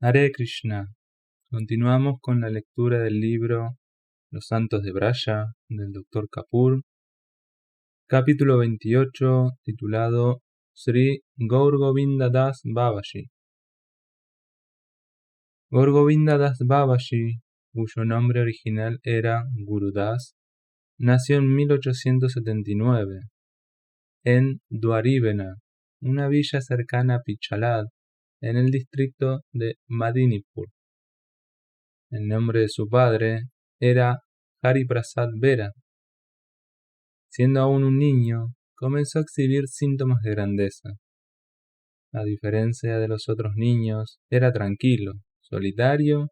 Hare Krishna. Continuamos con la lectura del libro Los Santos de Braya del Dr. Kapoor, capítulo 28, titulado Sri Gaur Govinda Das Babaji. Gaur Govinda Das Babaji, cuyo nombre original era Guru Das, nació en 1879 en Dwarivena, una villa cercana a Pichalad, en el distrito de Madinipur. El nombre de su padre era Hari Prasad Bera. Siendo aún un niño, comenzó a exhibir síntomas de grandeza. A diferencia de los otros niños, era tranquilo, solitario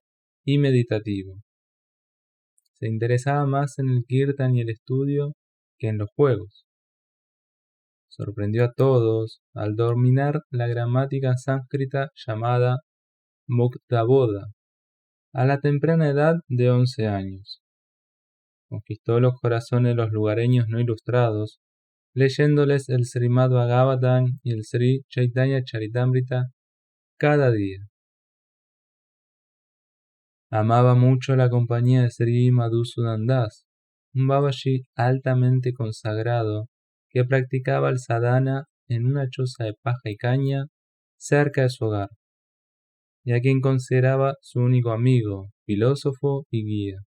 y meditativo. Se interesaba más en el kirtan y el estudio que en los juegos. Sorprendió a todos al dominar la gramática sánscrita llamada Muktavoda a la temprana edad de 11 años. Conquistó los corazones de los lugareños no ilustrados, leyéndoles el Srimad Bhagavatam y el Sri Chaitanya Charitamrita cada día. Amaba mucho la compañía de Sri Madhusudan Das, un Babaji altamente consagrado que practicaba el sadhana en una choza de paja y caña cerca de su hogar, y a quien consideraba su único amigo, filósofo y guía.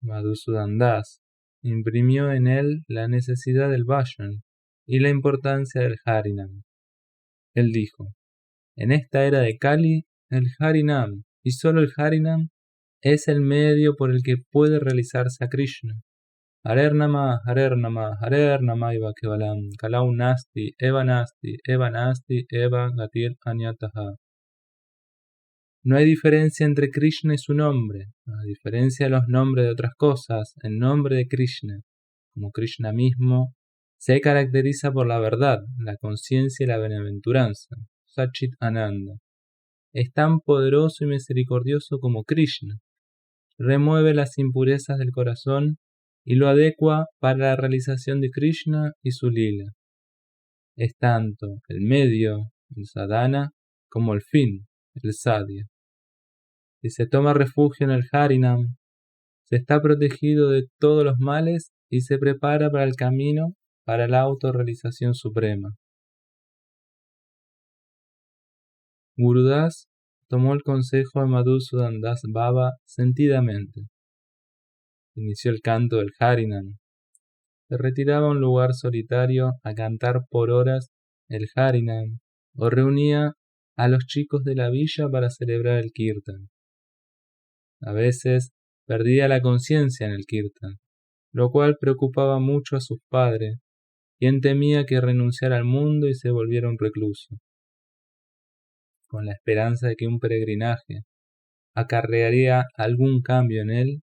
Madhusudan Das imprimió en él la necesidad del Bhajan y la importancia del Harinam. Él dijo: en esta era de Kali, el Harinam, y solo el Harinam, es el medio por el que puede realizarse a Krishna. Harer Namah, Harer Namah, Harer Namaiva Kevalam, Kalau Nasti, Eva Nasti, Eva Gatir Anyataha. No hay diferencia entre Krishna y su nombre, a diferencia de los nombres de otras cosas. El nombre de Krishna, como Krishna mismo, se caracteriza por la verdad, la conciencia y la bienaventuranza, Sachit Ananda. Es tan poderoso y misericordioso como Krishna. Remueve las impurezas del corazón y lo adecua para la realización de Krishna y su lila. Es tanto el medio, el sadhana, como el fin, el sadhya. Si se toma refugio en el Harinam, se está protegido de todos los males y se prepara para el camino para la autorrealización suprema. Guru Das tomó el consejo de Madhusudan Das Baba sentidamente. Inició el canto del Harinam. Se retiraba a un lugar solitario a cantar por horas el Harinam o reunía a los chicos de la villa para celebrar el Kirtan. A veces perdía la conciencia en el Kirtan, lo cual preocupaba mucho a sus padres, quien temía que renunciara al mundo y se volviera un recluso. Con la esperanza de que un peregrinaje acarrearía algún cambio en él,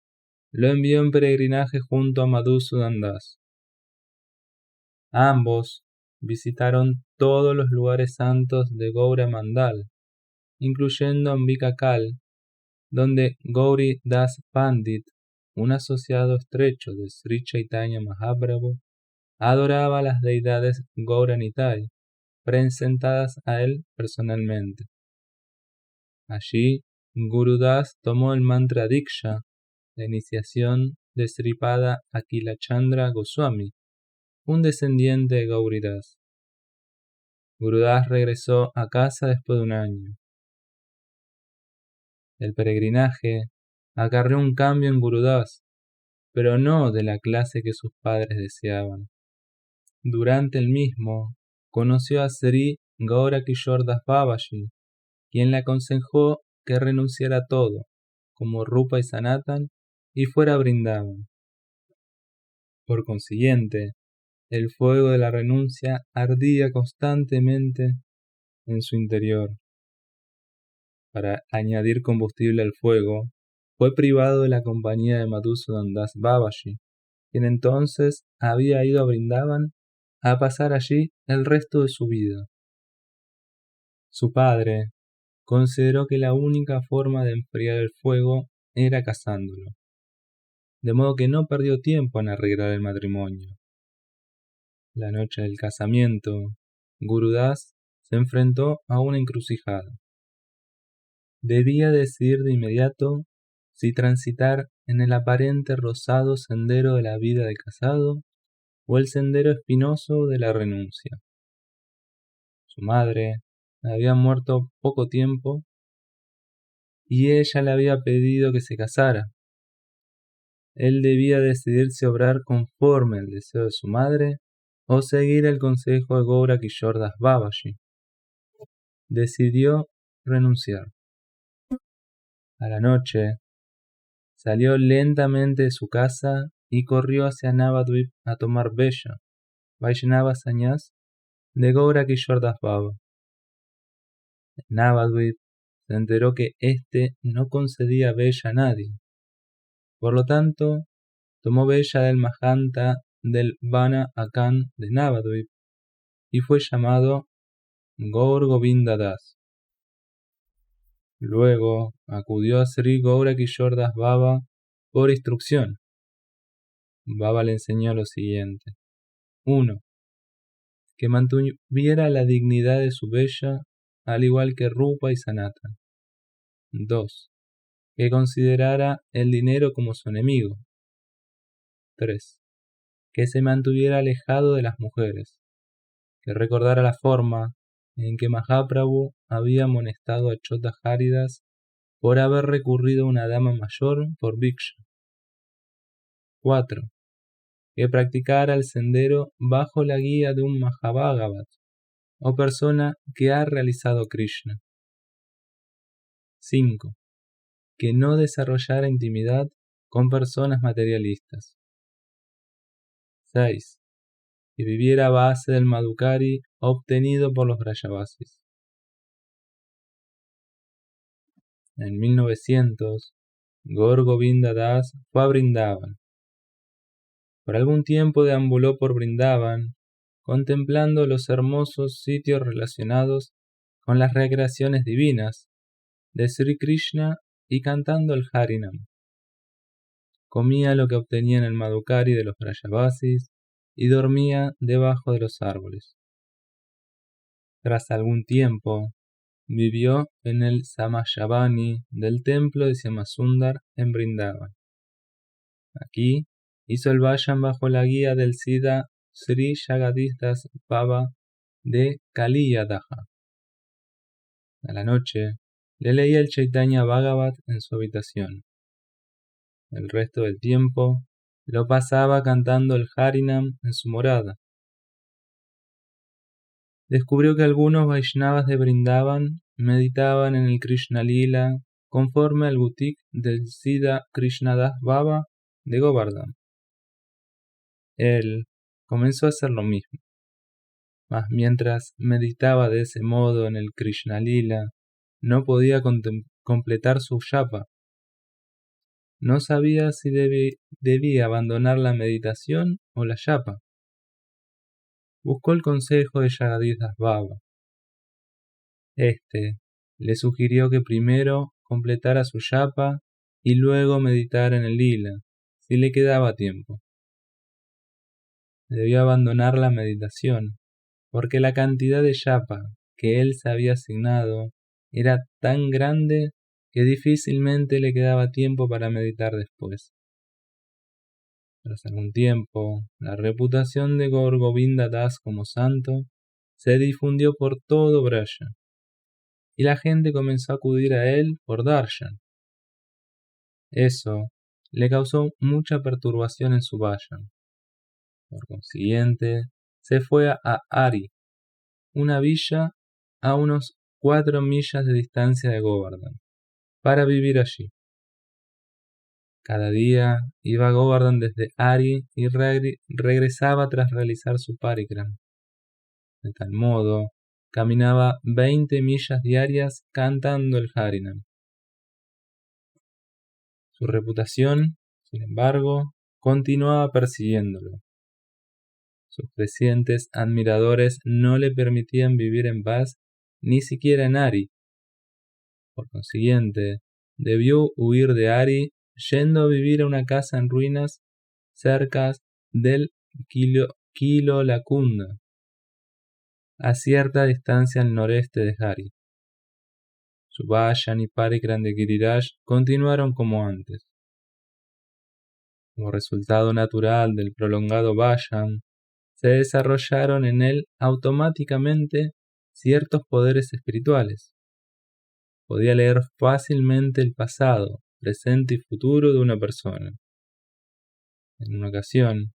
lo envió en peregrinaje junto a Madhusudan Das. Ambos visitaron todos los lugares santos de Gaura Mandal, incluyendo Ambika Kal, donde Gauri Das Pandit, un asociado estrecho de Sri Chaitanya Mahaprabhu, adoraba a las deidades Gauranitai, presentadas a él personalmente. Allí, Guru Das tomó el mantra Diksha, la iniciación de Sripada Akilachandra Goswami, un descendiente de Gauri Das. Guru Das regresó a casa después de un año. El peregrinaje acarreó un cambio en Guru Das, pero no de la clase que sus padres deseaban. Durante el mismo, conoció a Sri Gaura Kishore Das Babaji, quien le aconsejó que renunciara a todo, como Rupa y Sanatan, y fuera a Vrindavan. Por consiguiente, el fuego de la renuncia ardía constantemente en su interior. Para añadir combustible al fuego, fue privado de la compañía de Madhusudan Das Babaji, quien entonces había ido a Vrindavan a pasar allí el resto de su vida. Su padre consideró que la única forma de enfriar el fuego era casándolo, de modo que no perdió tiempo en arreglar el matrimonio. La noche del casamiento, Guru Das se enfrentó a una encrucijada. debía decidir de inmediato si transitar en el aparente rosado sendero de la vida de casado o el sendero espinoso de la renuncia. Su madre había muerto poco tiempo y ella le había pedido que se casara. Él debía decidir si obrar conforme al deseo de su madre o seguir el consejo de Goura Kishore Das Babaji. Decidió renunciar. A la noche, salió lentamente de su casa y corrió hacia Navadvip a tomar Vesha, Vaishnava Sannyas, de Goura Kishore Das Baba. En Navadvip se enteró que éste no concedía Vesha a nadie. Por lo tanto, tomó Vesha del Mahanta del Vana Akan de Navadvip y fue llamado Gaur Govinda Das. Luego acudió a Sri Goura Kishore Das Baba por instrucción. Baba le enseñó lo siguiente. 1. Que mantuviera la dignidad de su Vesha, al igual que Rupa y Sanatan. 2. Que considerara el dinero como su enemigo. 3. Que se mantuviera alejado de las mujeres. Que recordara la forma en que Mahaprabhu había amonestado a Chota Haridas por haber recurrido a una dama mayor por Bhiksha. 4. Que practicara el sendero bajo la guía de un Mahabhagavat, o persona que ha realizado Krishna. 5. Que no desarrollara intimidad con personas materialistas. 6. Que viviera a base del Madhukari obtenido por los Brajavasis. En 1900, Gaur Govinda Das fue a Vrindavan. Por algún tiempo deambuló por Vrindavan, contemplando los hermosos sitios relacionados con las recreaciones divinas de Sri Krishna y cantando el Harinam. Comía lo que obtenía en el Madhukari de los Brajavasis y dormía debajo de los árboles. Tras algún tiempo, vivió en el Samayavani del templo de Shyamasundar en Vrindavan. Aquí hizo el vayan bajo la guía del Siddha Sri Jagadis Das Baba de Kaliyadaha. A la noche le leía el Chaitanya Bhagavat en su habitación. El resto del tiempo lo pasaba cantando el Harinam en su morada. Descubrió que algunos Vaishnavas de Vrindavan meditaban en el Krishna Lila conforme al butik del Siddha Krishnadas Baba de Govardhan. Él comenzó a hacer lo mismo, mas mientras meditaba de ese modo en el Krishna Lila, no podía completar su japa. No sabía si debía abandonar la meditación o la japa. Buscó el consejo de Jagadis Das Baba. Este le sugirió que primero completara su japa y luego meditara en el lila, si le quedaba tiempo. Debió abandonar la meditación, porque la cantidad de japa que él se había asignado era tan grande que difícilmente le quedaba tiempo para meditar después. Tras algún tiempo, la reputación de Gaur Govinda Das como santo se difundió por todo Braja, y la gente comenzó a acudir a él por darshan. Eso le causó mucha perturbación en su vayan. Por consiguiente, se fue a Ari, una villa a unos 4 millas de distancia de Govardhan, para vivir allí. Cada día iba a Govardhan desde Ari y regresaba tras realizar su parikram. De tal modo, caminaba 20 millas diarias cantando el Harinam. Su reputación, sin embargo, continuaba persiguiéndolo. Sus crecientes admiradores no le permitían vivir en paz ni siquiera en Ari. Por consiguiente, debió huir de Ari yendo a vivir a una casa en ruinas cerca del Kilolakunda, a cierta distancia al noreste de Ari. Subhayan y Parikran de Giriraj continuaron como antes. Como resultado natural del prolongado Vayan, se desarrollaron en él automáticamente ciertos poderes espirituales. Podía leer fácilmente el pasado, presente y futuro de una persona. En una ocasión,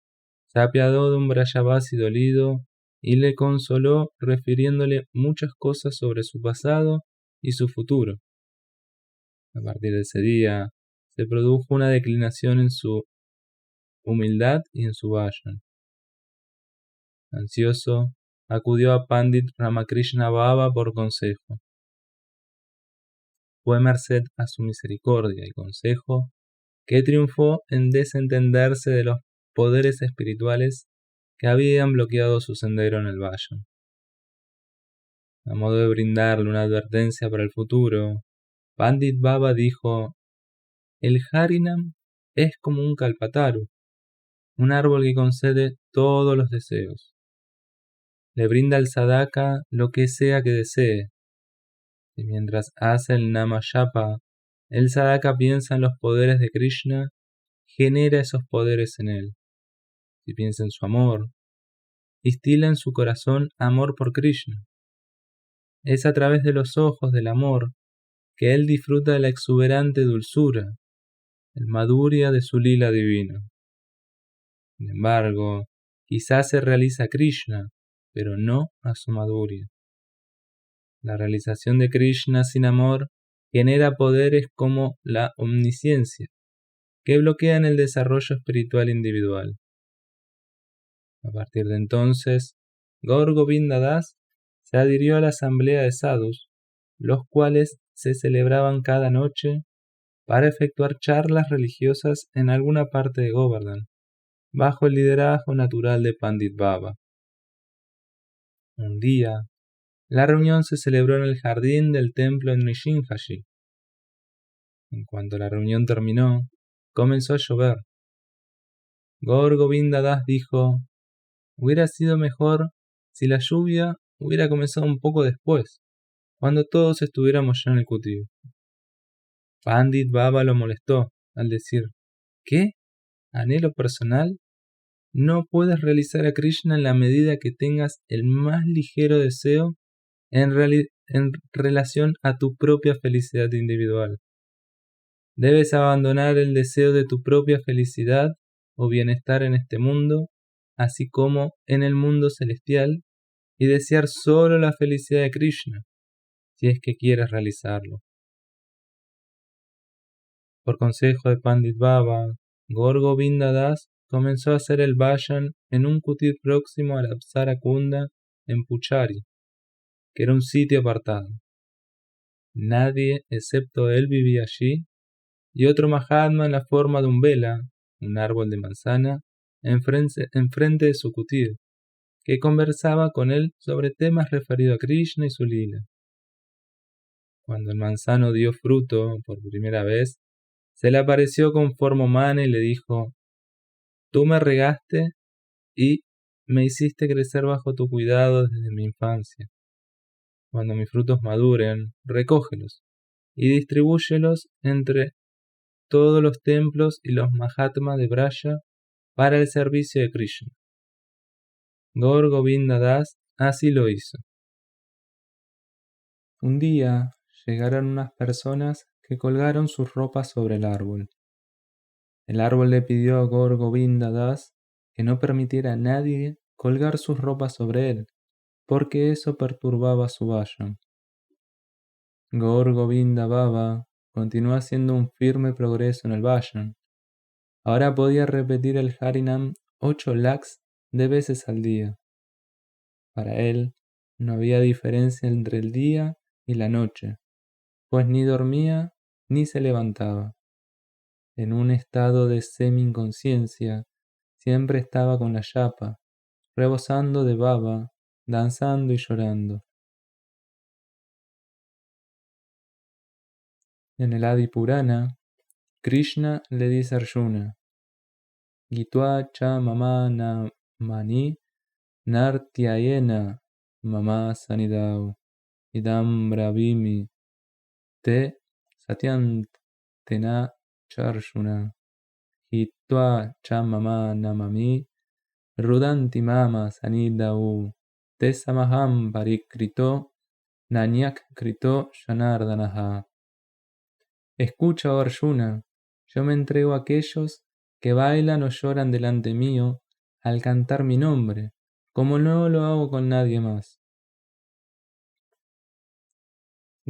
se apiadó de un Brayavasi dolido y le consoló refiriéndole muchas cosas sobre su pasado y su futuro. A partir de ese día, se produjo una declinación en su humildad y en su vayan. Ansioso, acudió a Pandit Ramakrishna Baba por consejo. Fue merced a su misericordia y consejo que triunfó en desentenderse de los poderes espirituales que habían bloqueado su sendero en el valle. A modo de brindarle una advertencia para el futuro, Pandit Baba dijo: el Harinam es como un kalpataru, un árbol que concede todos los deseos. Le brinda al sadhaka lo que sea que desee, y mientras hace el nama japa, el sadhaka piensa en los poderes de Krishna, genera esos poderes en él. Si piensa en su amor, instila en su corazón amor por Krishna. Es a través de los ojos del amor que él disfruta de la exuberante dulzura, el madhurya de su lila divino. Sin embargo, quizás se realiza a Krishna, pero no a su madhurya. La realización de Krishna sin amor genera poderes como la omnisciencia, que bloquean el desarrollo espiritual individual. A partir de entonces, Gaur Govinda Das se adhirió a la asamblea de sadhus, los cuales se celebraban cada noche para efectuar charlas religiosas en alguna parte de Govardhan, bajo el liderazgo natural de Pandit Baba. Un día, la reunión se celebró en el jardín del templo en Nishingashi. En cuanto la reunión terminó, comenzó a llover. Gaur Govinda Das dijo: hubiera sido mejor si la lluvia hubiera comenzado un poco después, cuando todos estuviéramos ya en el kutir. Pandit Baba lo molestó al decir: ¿qué? ¿Anhelo personal? No puedes realizar a Krishna en la medida que tengas el más ligero deseo en relación a tu propia felicidad individual. Debes abandonar el deseo de tu propia felicidad o bienestar en este mundo, así como en el mundo celestial, y desear solo la felicidad de Krishna, si es que quieres realizarlo. Por consejo de Pandit Baba, Gaur Govinda Das comenzó a hacer el Vayan en un kutir próximo a la Apsara Kunda en Puchari, que era un sitio apartado. Nadie excepto él vivía allí, y otro Mahatma en la forma de un vela, un árbol de manzana, enfrente de su kutir, que conversaba con él sobre temas referidos a Krishna y su lila. Cuando el manzano dio fruto por primera vez, se le apareció con forma humana y le dijo: tú me regaste y me hiciste crecer bajo tu cuidado desde mi infancia. Cuando mis frutos maduren, recógelos y distribúyelos entre todos los templos y los Mahatmas de Braya para el servicio de Krishna. Gaur Govinda Das así lo hizo. Un día llegaron unas personas que colgaron sus ropas sobre el árbol. El árbol le pidió a Gaur Govinda Das que no permitiera a nadie colgar sus ropas sobre él, porque eso perturbaba su vayan. Gaur Govinda Baba continuó haciendo un firme progreso en el vayan. Ahora podía repetir el Harinam 8 lakhs de veces al día. Para él no había diferencia entre el día y la noche, pues ni dormía ni se levantaba. En un estado de semi-inconsciencia, siempre estaba con la yapa, rebosando de baba, danzando y llorando. En el Adi Purana, Krishna le dice a Arjuna: Gitva cha mama na mani nartyayena mama sanidau idam bravimi te satyantena charshuna hitva chamama namami rudanti mama sanidau te samaham parikrito nanyak krito shanardanaha. Escucha, oh Arjuna, yo me entrego a aquellos que bailan o lloran delante mío al cantar mi nombre, como no lo hago con nadie más.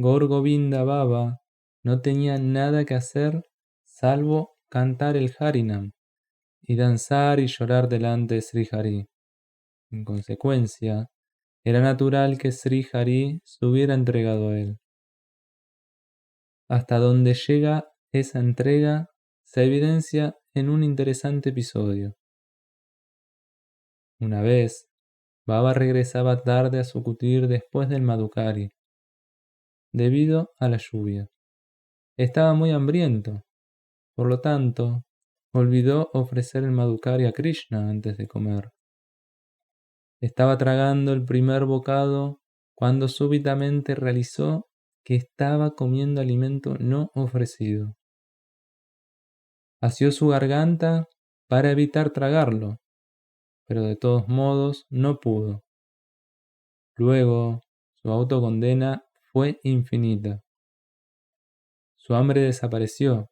Gaur Govinda Baba no tenía nada que hacer salvo cantar el Harinam y danzar y llorar delante de Sri Hari. En consecuencia, era natural que Sri Hari se hubiera entregado a él. Hasta donde llega esa entrega se evidencia en un interesante episodio. Una vez, Baba regresaba tarde a su kutir después del Madhukari, debido a la lluvia. Estaba muy hambriento, por lo tanto, olvidó ofrecer el Madhukari a Krishna antes de comer. Estaba tragando el primer bocado cuando súbitamente realizó que estaba comiendo alimento no ofrecido. Asió su garganta para evitar tragarlo, pero de todos modos no pudo. Luego, su autocondena fue infinita. Su hambre desapareció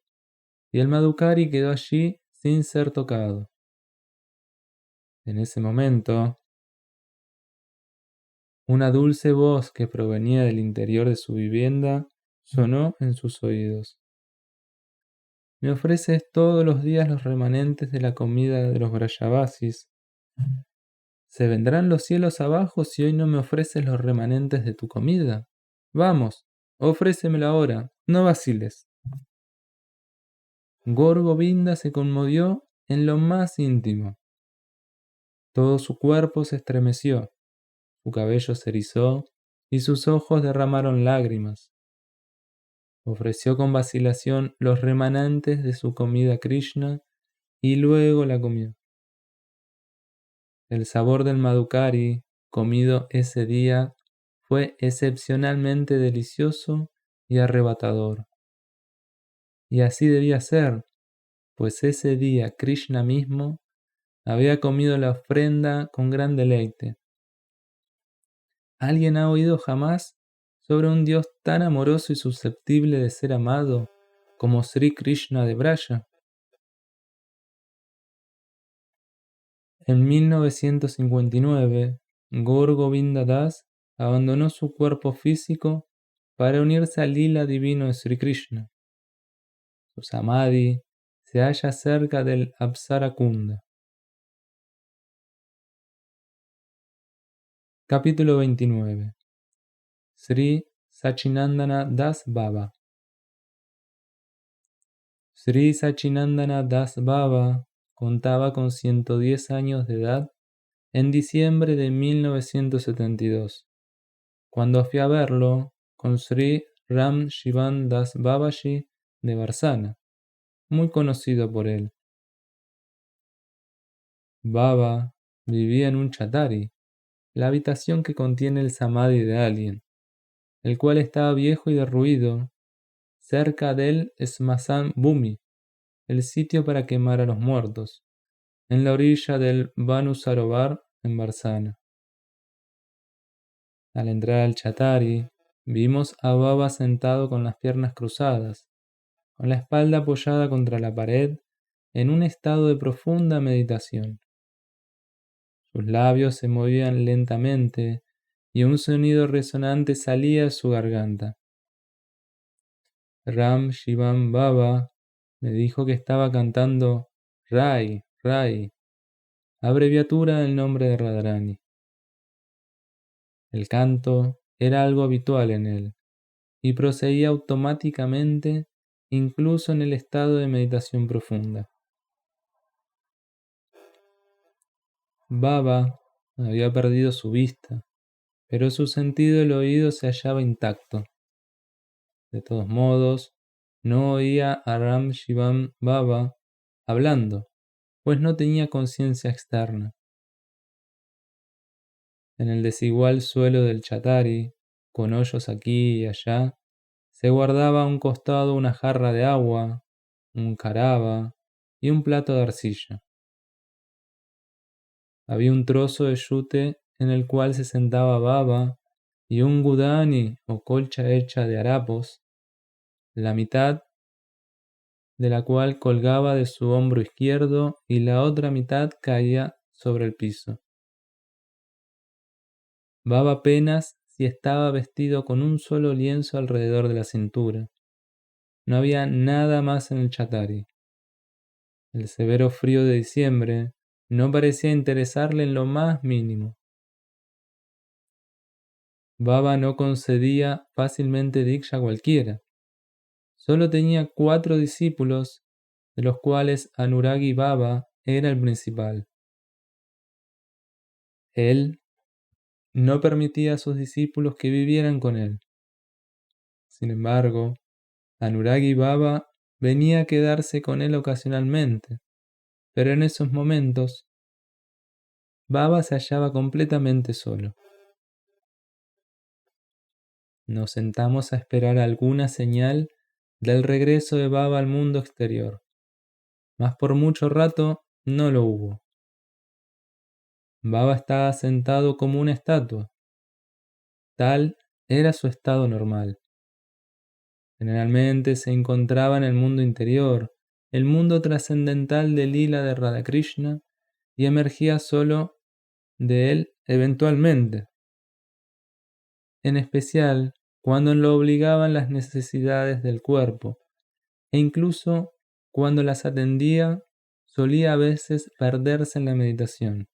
y el Madhukari quedó allí sin ser tocado. En ese momento, una dulce voz que provenía del interior de su vivienda sonó en sus oídos. Me ofreces todos los días los remanentes de la comida de los Vrajavasis. ¿Se vendrán los cielos abajo si hoy no me ofreces los remanentes de tu comida? Vamos, ofrécemelo ahora, no vaciles. Gaur Govinda se conmovió en lo más íntimo. Todo su cuerpo se estremeció, su cabello se erizó y sus ojos derramaron lágrimas. Ofreció con vacilación los remanentes de su comida a Krishna y luego la comió. El sabor del Madhukari comido ese día fue excepcionalmente delicioso y arrebatador. Y así debía ser, pues ese día Krishna mismo había comido la ofrenda con gran deleite. ¿Alguien ha oído jamás sobre un Dios tan amoroso y susceptible de ser amado como Sri Krishna de Braya? En 1959, Gaur Govinda Das abandonó su cuerpo físico para unirse al lila divino de Sri Krishna. Su samadhi se halla cerca del Apsara Kunda. Capítulo 29. Sri Sachinandana Das Baba. Sri Sachinandana Das Baba contaba con 110 años de edad en diciembre de 1972, cuando fui a verlo con Sri Ram Shivan Das Babaji de Barsana, muy conocido por él. Baba vivía en un chatari, la habitación que contiene el samadhi de alguien, el cual estaba viejo y derruido, cerca del Smasan Bhumi, el sitio para quemar a los muertos, en la orilla del Banu Sarovar en Barsana. Al entrar al chatari, vimos a Baba sentado con las piernas cruzadas, con la espalda apoyada contra la pared, en un estado de profunda meditación. Sus labios se movían lentamente y un sonido resonante salía de su garganta. Ram Shivam Baba me dijo que estaba cantando Rai, Rai, abreviatura del nombre de Radharani. El canto era algo habitual en él y procedía automáticamente incluso en el estado de meditación profunda. Baba había perdido su vista, pero su sentido del oído se hallaba intacto. De todos modos, no oía a Ram Shivam Baba hablando, pues no tenía conciencia externa. En el desigual suelo del chatari, con hoyos aquí y allá, se guardaba a un costado una jarra de agua, un caraba y un plato de arcilla. Había un trozo de yute en el cual se sentaba Baba y un gudani o colcha hecha de harapos, la mitad de la cual colgaba de su hombro izquierdo y la otra mitad caía sobre el piso. Baba apenas si estaba vestido con un solo lienzo alrededor de la cintura. No había nada más en el chatari. El severo frío de diciembre no parecía interesarle en lo más mínimo. Baba no concedía fácilmente diksha a cualquiera. Solo tenía 4 discípulos, de los cuales Anuragi Baba era el principal. Él no permitía a sus discípulos que vivieran con él. Sin embargo, Anuragi Baba venía a quedarse con él ocasionalmente, pero en esos momentos Baba se hallaba completamente solo. Nos sentamos a esperar alguna señal del regreso de Baba al mundo exterior, mas por mucho rato no lo hubo. Baba estaba sentado como una estatua. Tal era su estado normal. Generalmente se encontraba en el mundo interior, el mundo trascendental del lila de Radhakrishna, y emergía solo de él eventualmente, en especial cuando lo obligaban las necesidades del cuerpo, e incluso cuando las atendía, solía a veces perderse en la meditación.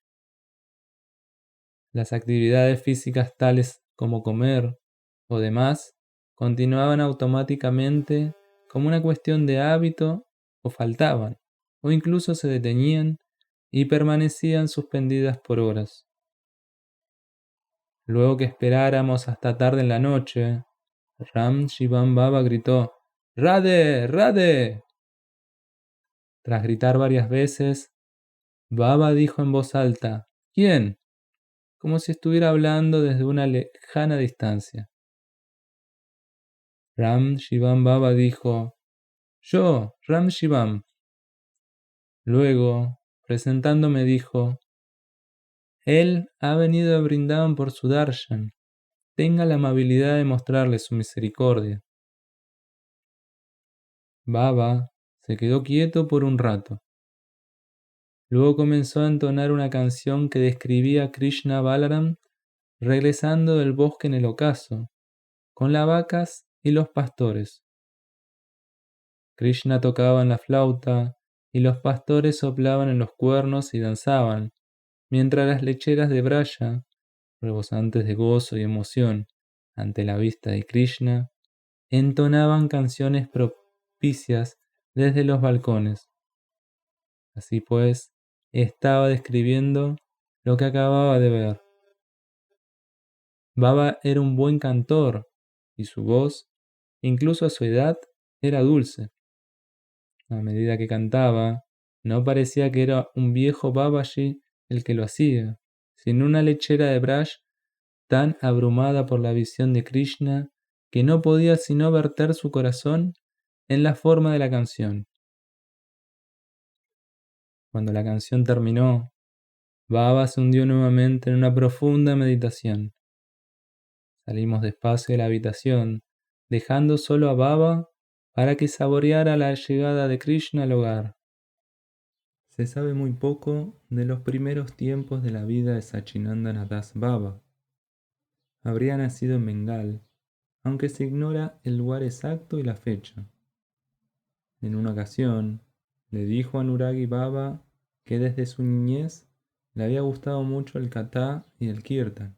Las actividades físicas tales como comer o demás continuaban automáticamente como una cuestión de hábito o faltaban, o incluso se detenían y permanecían suspendidas por horas. Luego que esperáramos hasta tarde en la noche, Ram Shivam Baba gritó: ¡Radhe! ¡Radhe! Tras gritar varias veces, Baba dijo en voz alta: ¿Quién? Como si estuviera hablando desde una lejana distancia. Ram Shivam Baba dijo: Yo, Ram Shivam. Luego, presentándome, dijo: Él ha venido a Vrindavan por su darshan. Tenga la amabilidad de mostrarle su misericordia. Baba se quedó quieto por un rato. Luego comenzó a entonar una canción que describía a Krishna Balaram regresando del bosque en el ocaso, con las vacas y los pastores. Krishna tocaba en la flauta y los pastores soplaban en los cuernos y danzaban, mientras las lecheras de Braya, rebosantes de gozo y emoción ante la vista de Krishna, entonaban canciones propicias desde los balcones. Así pues, estaba describiendo lo que acababa de ver. Baba era un buen cantor y su voz, incluso a su edad, era dulce. A medida que cantaba, no parecía que era un viejo Babaji el que lo hacía, sino una lechera de Braj tan abrumada por la visión de Krishna que no podía sino verter su corazón en la forma de la canción. Cuando la canción terminó, Baba se hundió nuevamente en una profunda meditación. Salimos despacio de la habitación, dejando solo a Baba para que saboreara la llegada de Krishna al hogar. Se sabe muy poco de los primeros tiempos de la vida de Sachinandana Das Baba. Habría nacido en Bengal, aunque se ignora el lugar exacto y la fecha. En una ocasión, le dijo a Nuragi Baba que desde su niñez le había gustado mucho el Katha y el Kirtan.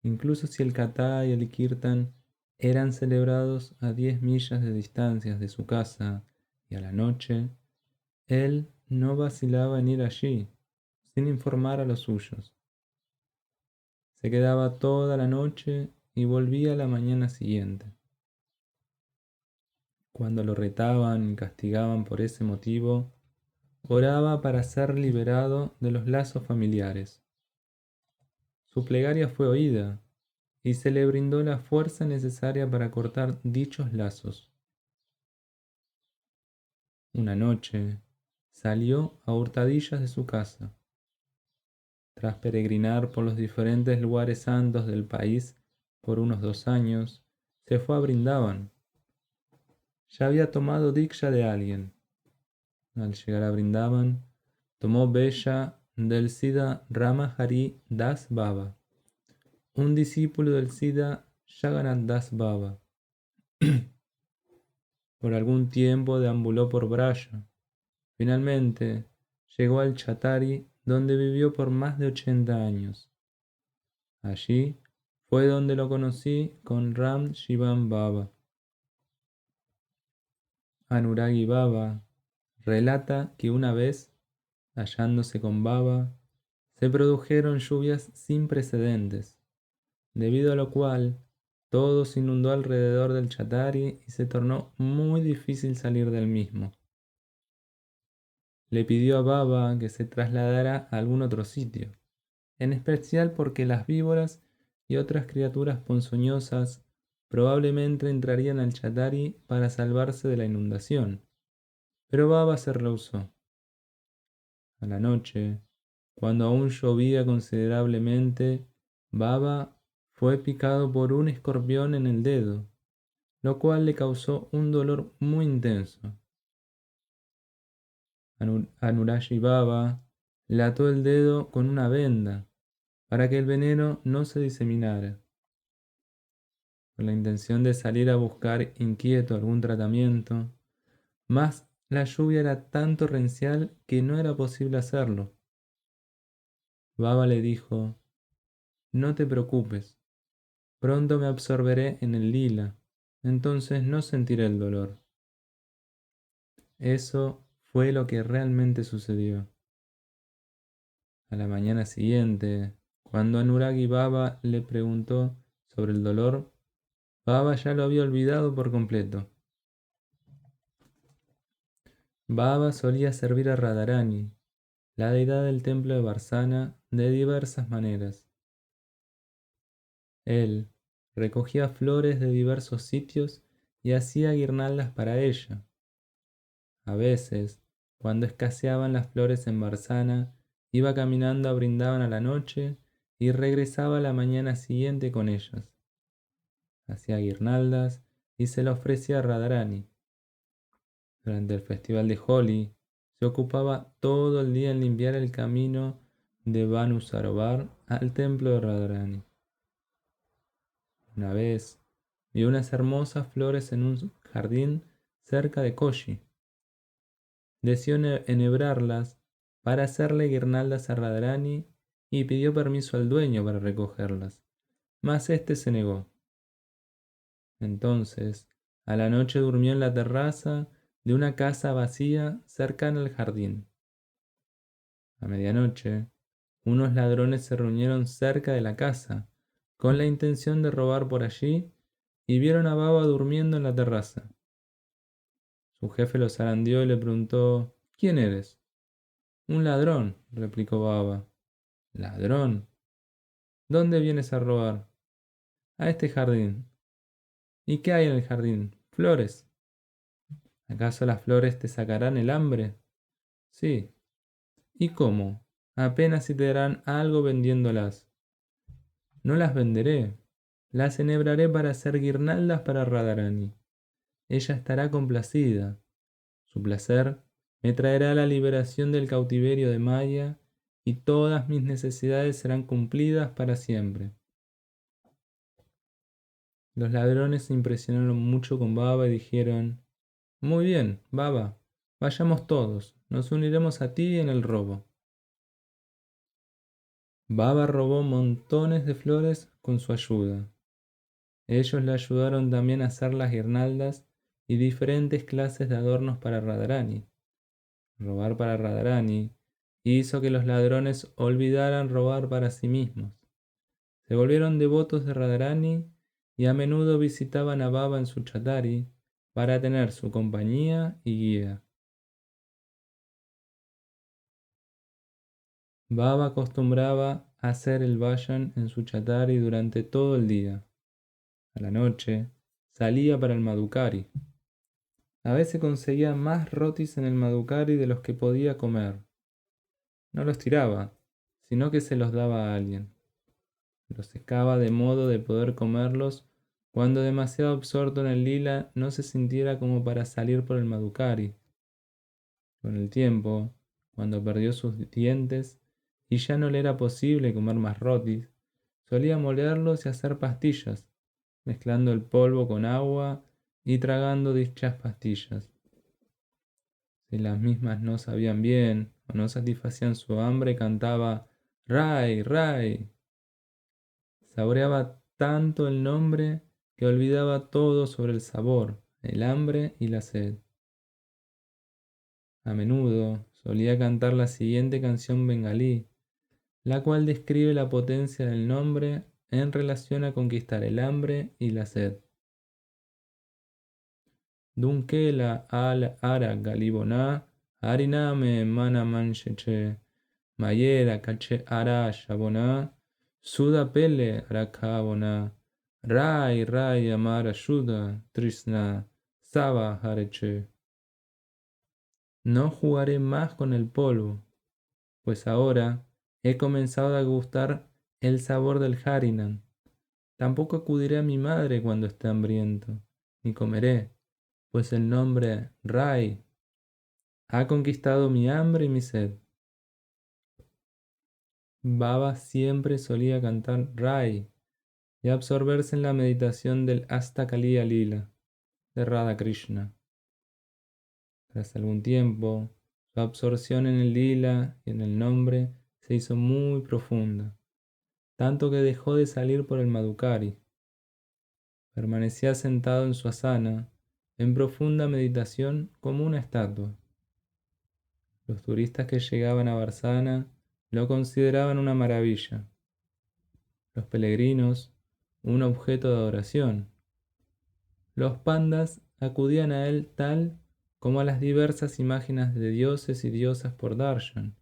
Incluso si el Katha y el Kirtan eran celebrados a 10 millas de distancia de su casa y a la noche, él no vacilaba en ir allí, sin informar a los suyos. Se quedaba toda la noche y volvía a la mañana siguiente. Cuando lo retaban y castigaban por ese motivo, oraba para ser liberado de los lazos familiares. Su plegaria fue oída, y se le brindó la fuerza necesaria para cortar dichos lazos. Una noche salió a hurtadillas de su casa. Tras peregrinar por los diferentes lugares santos del país por unos 2 años, se fue a Brindavan. Ya había tomado diksha de alguien. Al llegar a Brindavan, tomó Bella del Siddha Rama Hari Das Baba, un discípulo del Siddha Jagannath Das Baba. Por algún tiempo deambuló por Braya. Finalmente, llegó al Chatari, donde vivió por más de 80 años. Allí fue donde lo conocí con Ram Shivam Baba. Anuragi Baba relata que una vez, hallándose con Baba, se produjeron lluvias sin precedentes, debido a lo cual todo se inundó alrededor del Chatari y se tornó muy difícil salir del mismo. Le pidió a Baba que se trasladara a algún otro sitio, en especial porque las víboras y otras criaturas ponzoñosas probablemente entrarían al Chatari para salvarse de la inundación, pero Baba se rehusó. A la noche, cuando aún llovía considerablemente, Baba fue picado por un escorpión en el dedo, lo cual le causó un dolor muy intenso. Anuraji Baba le ató el dedo con una venda para que el veneno no se diseminara. Con la intención de salir a buscar inquieto algún tratamiento, mas la lluvia era tan torrencial que no era posible hacerlo. Baba le dijo: «No te preocupes, pronto me absorberé en el lila, entonces no sentiré el dolor». Eso fue lo que realmente sucedió. A la mañana siguiente, cuando Anuragi Baba le preguntó sobre el dolor, Baba ya lo había olvidado por completo. Baba solía servir a Radharani, la deidad del templo de Varsana, de diversas maneras. Él recogía flores de diversos sitios y hacía guirnaldas para ella. A veces, cuando escaseaban las flores en Varsana, iba caminando a Brindavan a la noche y regresaba a la mañana siguiente con ellas. Hacía guirnaldas y se la ofrecía a Radharani. Durante el festival de Holi, se ocupaba todo el día en limpiar el camino de Banu Sarovar al templo de Radharani. Una vez, vio unas hermosas flores en un jardín cerca de Koshi. Deseó enhebrarlas para hacerle guirnaldas a Radharani y pidió permiso al dueño para recogerlas, mas éste se negó. Entonces, a la noche durmió en la terraza de una casa vacía cercana al jardín. A medianoche, unos ladrones se reunieron cerca de la casa con la intención de robar por allí y vieron a Baba durmiendo en la terraza. Su jefe lo zarandeó y le preguntó: «¿Quién eres?». «Un ladrón», replicó Baba. «¿Ladrón? ¿Dónde vienes a robar?» «A este jardín». «¿Y qué hay en el jardín?» «Flores». «¿Acaso las flores te sacarán el hambre?» «Sí». «¿Y cómo? Apenas si te darán algo vendiéndolas». «No las venderé. Las enhebraré para hacer guirnaldas para Radharani. Ella estará complacida. Su placer me traerá la liberación del cautiverio de Maya y todas mis necesidades serán cumplidas para siempre». Los ladrones se impresionaron mucho con Baba y dijeron: «Muy bien, Baba, vayamos todos, nos uniremos a ti en el robo». Baba robó montones de flores con su ayuda. Ellos le ayudaron también a hacer las guirnaldas y diferentes clases de adornos para Radharani. Robar para Radharani hizo que los ladrones olvidaran robar para sí mismos. Se volvieron devotos de Radharani y a menudo visitaban a Baba en su chatari para tener su compañía y guía. Baba acostumbraba hacer el vayan en su chatari durante todo el día. A la noche salía para el Madhukari. A veces conseguía más rotis en el Madhukari de los que podía comer. No los tiraba, sino que se los daba a alguien. Los secaba de modo de poder comerlos cuando demasiado absorto en el lila no se sintiera como para salir por el Madhukari. Con el tiempo, cuando perdió sus dientes y ya no le era posible comer más rotis, solía molerlos y hacer pastillas, mezclando el polvo con agua y tragando dichas pastillas. Si las mismas no sabían bien o no satisfacían su hambre, cantaba Rai, Rai. Saboreaba tanto el nombre que olvidaba todo sobre el sabor, el hambre y la sed. A menudo solía cantar la siguiente canción bengalí, la cual describe la potencia del nombre en relación a conquistar el hambre y la sed. Dunkela al ara galibona, hariname mana mancheche, mayera cache ara shabona, suda pele rakabona, rai rai amara shuda, trisna, saba hareche. No jugaré más con el polvo, pues ahora he comenzado a gustar el sabor del Harinam. Tampoco acudiré a mi madre cuando esté hambriento, ni comeré, pues el nombre Rai ha conquistado mi hambre y mi sed. Baba siempre solía cantar Rai y absorberse en la meditación del Astakaliya Lila de Radha Krishna. Tras algún tiempo, su absorción en el lila y en el nombre se hizo muy profunda, tanto que dejó de salir por el Madhukari. Permanecía sentado en su asana, en profunda meditación como una estatua. Los turistas que llegaban a Varsana lo consideraban una maravilla. Los peregrinos, un objeto de adoración. Los pandas acudían a él tal como a las diversas imágenes de dioses y diosas por darshan,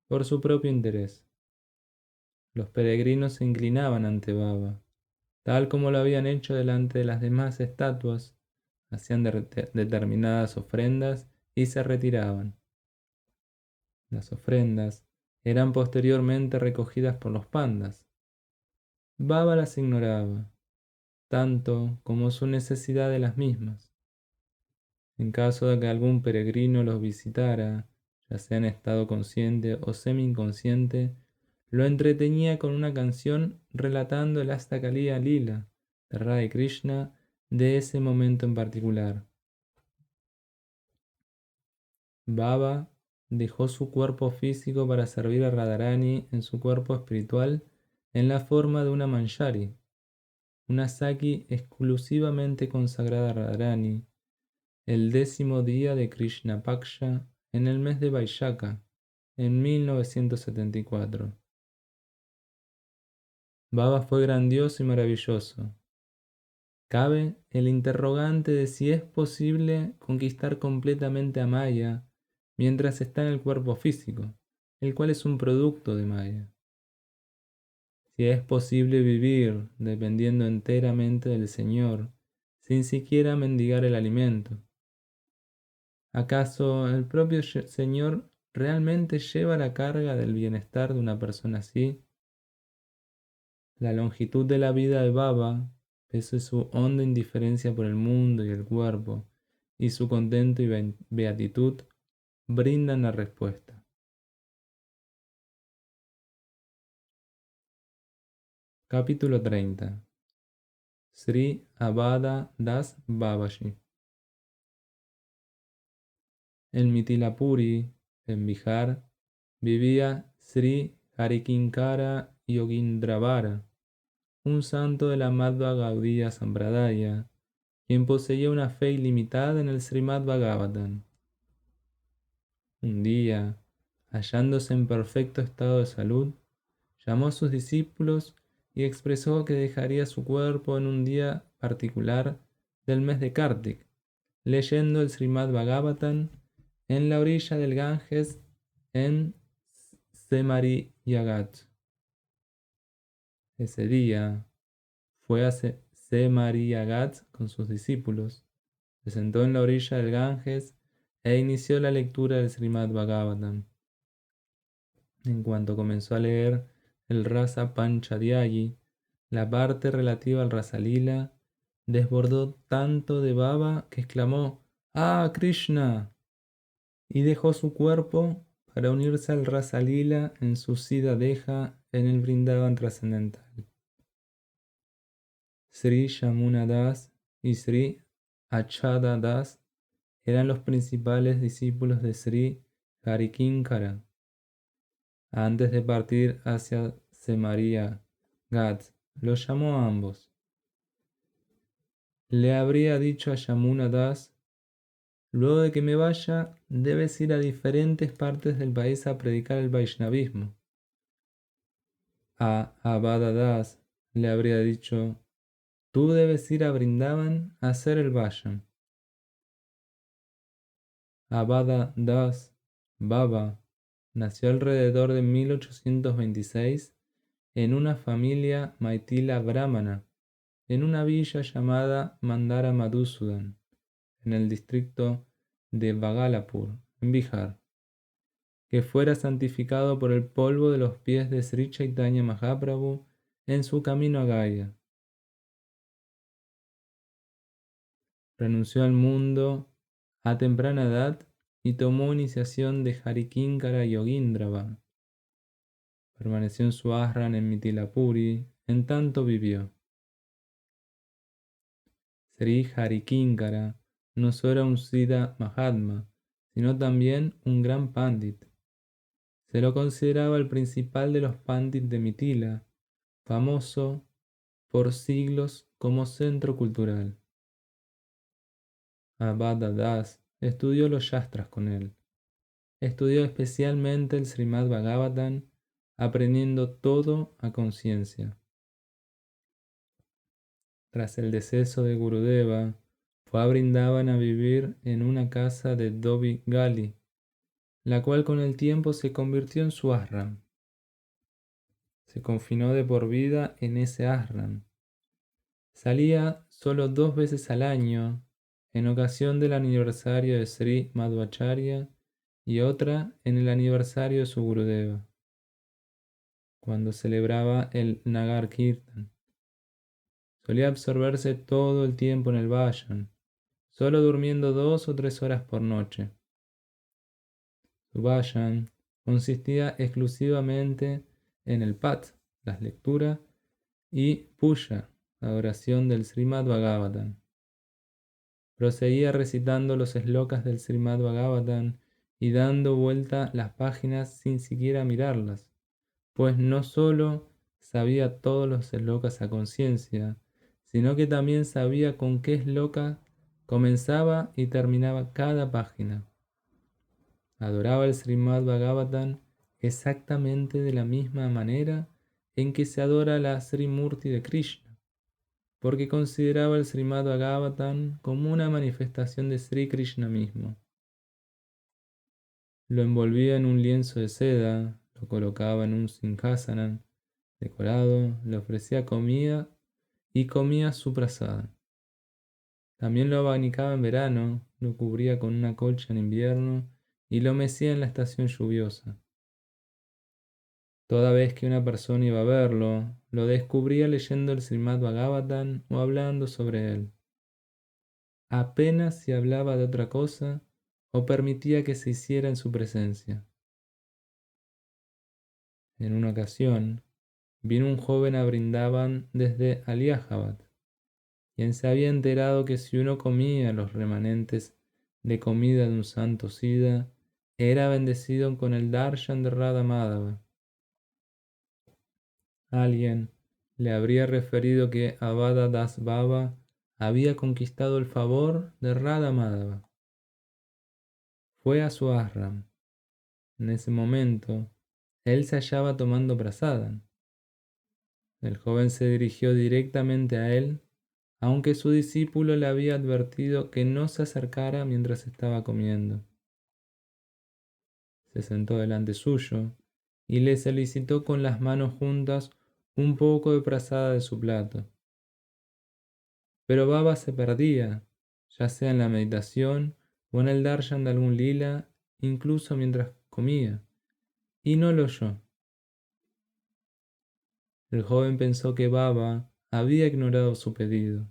por su propio interés. Los peregrinos se inclinaban ante Baba, tal como lo habían hecho delante de las demás estatuas, hacían determinadas ofrendas y se retiraban. Las ofrendas eran posteriormente recogidas por los pandas. Baba las ignoraba, tanto como su necesidad de las mismas. En caso de que algún peregrino los visitara, ya sea en estado consciente o semi-inconsciente, lo entretenía con una canción relatando el Astakaliya Lila de Radha Krishna de ese momento en particular. Baba dejó su cuerpo físico para servir a Radharani en su cuerpo espiritual en la forma de una manjari, una saki exclusivamente consagrada a Radharani, el 10º día de Krishna Paksha en el mes de Vaishaka, en 1974. Baba fue grandioso y maravilloso. Cabe el interrogante de si es posible conquistar completamente a Maya mientras está en el cuerpo físico, el cual es un producto de Maya. Si es posible vivir dependiendo enteramente del Señor, sin siquiera mendigar el alimento. ¿Acaso el propio Señor realmente lleva la carga del bienestar de una persona así? La longitud de la vida de Baba, pese a su honda indiferencia por el mundo y el cuerpo, y su contento y beatitud, brindan la respuesta. Capítulo 30. Sri Abada Das Babaji. En Mitilapuri, en Bihar, vivía Sri Harikinkara Yogindravara, un santo de la Madhva Gaudiya Sampradaya, quien poseía una fe ilimitada en el Srimad Bhagavatam. Un día, hallándose en perfecto estado de salud, llamó a sus discípulos y expresó que dejaría su cuerpo en un día particular del mes de Kartik, leyendo el Srimad Bhagavatam en la orilla del Ganges en Semari Yagat. Ese día fue a Semariagat con sus discípulos, se sentó en la orilla del Ganges e inició la lectura del Srimad Bhagavatam. En cuanto comenzó a leer el Rasa Panchadhyayi, la parte relativa al Rasa Lila, desbordó tanto de baba que exclamó ¡Ah, Krishna! Y dejó su cuerpo para unirse al Rasa Lila en su Siddha Deja en el Vrindavan trascendental. Sri Yamuna Das y Sri Achada Das eran los principales discípulos de Sri Harikinkara. Antes de partir hacia Semaria, Ghat los llamó a ambos. Le habría dicho a Yamuna Das: luego de que me vaya, debes ir a diferentes partes del país a predicar el Vaishnavismo. A Abada Das le habría dicho: tú debes ir a Vrindavan a hacer el Vayan. Abada Das Baba nació alrededor de 1826 en una familia Maitila Brahmana, en una villa llamada Mandara Madhusudan, en el distrito de Bhagalapur, en Bihar, que fuera santificado por el polvo de los pies de Sri Chaitanya Mahaprabhu en su camino a Gaya. Renunció al mundo a temprana edad y tomó iniciación de Harikinkara Yogindrava. Permaneció en su ashram en Mitilapuri, en tanto vivió. Sri Harikinkara no solo era un Siddha Mahatma, sino también un gran Pandit. Se lo consideraba el principal de los Pandit de Mitila, famoso por siglos como centro cultural. Abada Das estudió los Shastras con él. Estudió especialmente el Srimad Bhagavatam, aprendiendo todo a conciencia. Tras el deceso de Gurudeva, fue a Vrindavan a vivir en una casa de Dobi Gali, la cual con el tiempo se convirtió en su ashram. Se confinó de por vida en ese ashram. Salía solo 2 veces al año, en ocasión del aniversario de Sri Madhvacharya y otra en el aniversario de su Gurudeva, cuando celebraba el Nagar Kirtan. Solía absorberse todo el tiempo en el Vayan, solo durmiendo 2 o 3 horas por noche. Su Vayan consistía exclusivamente en el Pat, las lecturas, y Puja, adoración del Srimad Bhagavatam. Proseguía recitando los slokas del Srimad Bhagavatam y dando vuelta las páginas sin siquiera mirarlas, pues no solo sabía todos los slokas a conciencia, sino que también sabía con qué sloka comenzaba y terminaba cada página. Adoraba el Srimad Bhagavatam exactamente de la misma manera en que se adora la Srimurti de Krishna, porque consideraba el Srimad Bhagavatam como una manifestación de Sri Krishna mismo. Lo envolvía en un lienzo de seda, lo colocaba en un Singhasanam decorado, le ofrecía comida y comía su prasada. También lo abanicaba en verano, lo cubría con una colcha en invierno y lo mecía en la estación lluviosa. Toda vez que una persona iba a verlo, lo descubría leyendo el Srimad Bhagavatam o hablando sobre él. Apenas si hablaba de otra cosa o permitía que se hiciera en su presencia. En una ocasión, vino un joven a Vrindavan desde Aliahabad, quien se había enterado que si uno comía los remanentes de comida de un santo Siddha, era bendecido con el darshan de Radha Madhava. Alguien le habría referido que Abada Das Baba había conquistado el favor de Radha Madhava. Fue a su ashram. En ese momento, él se hallaba tomando prasadam. El joven se dirigió directamente a él, aunque su discípulo le había advertido que no se acercara mientras estaba comiendo. Se sentó delante suyo y le solicitó con las manos juntas un poco de prasada de su plato. Pero Baba se perdía, ya sea en la meditación o en el darshan de algún lila, incluso mientras comía, y no lo oyó. El joven pensó que Baba había ignorado su pedido.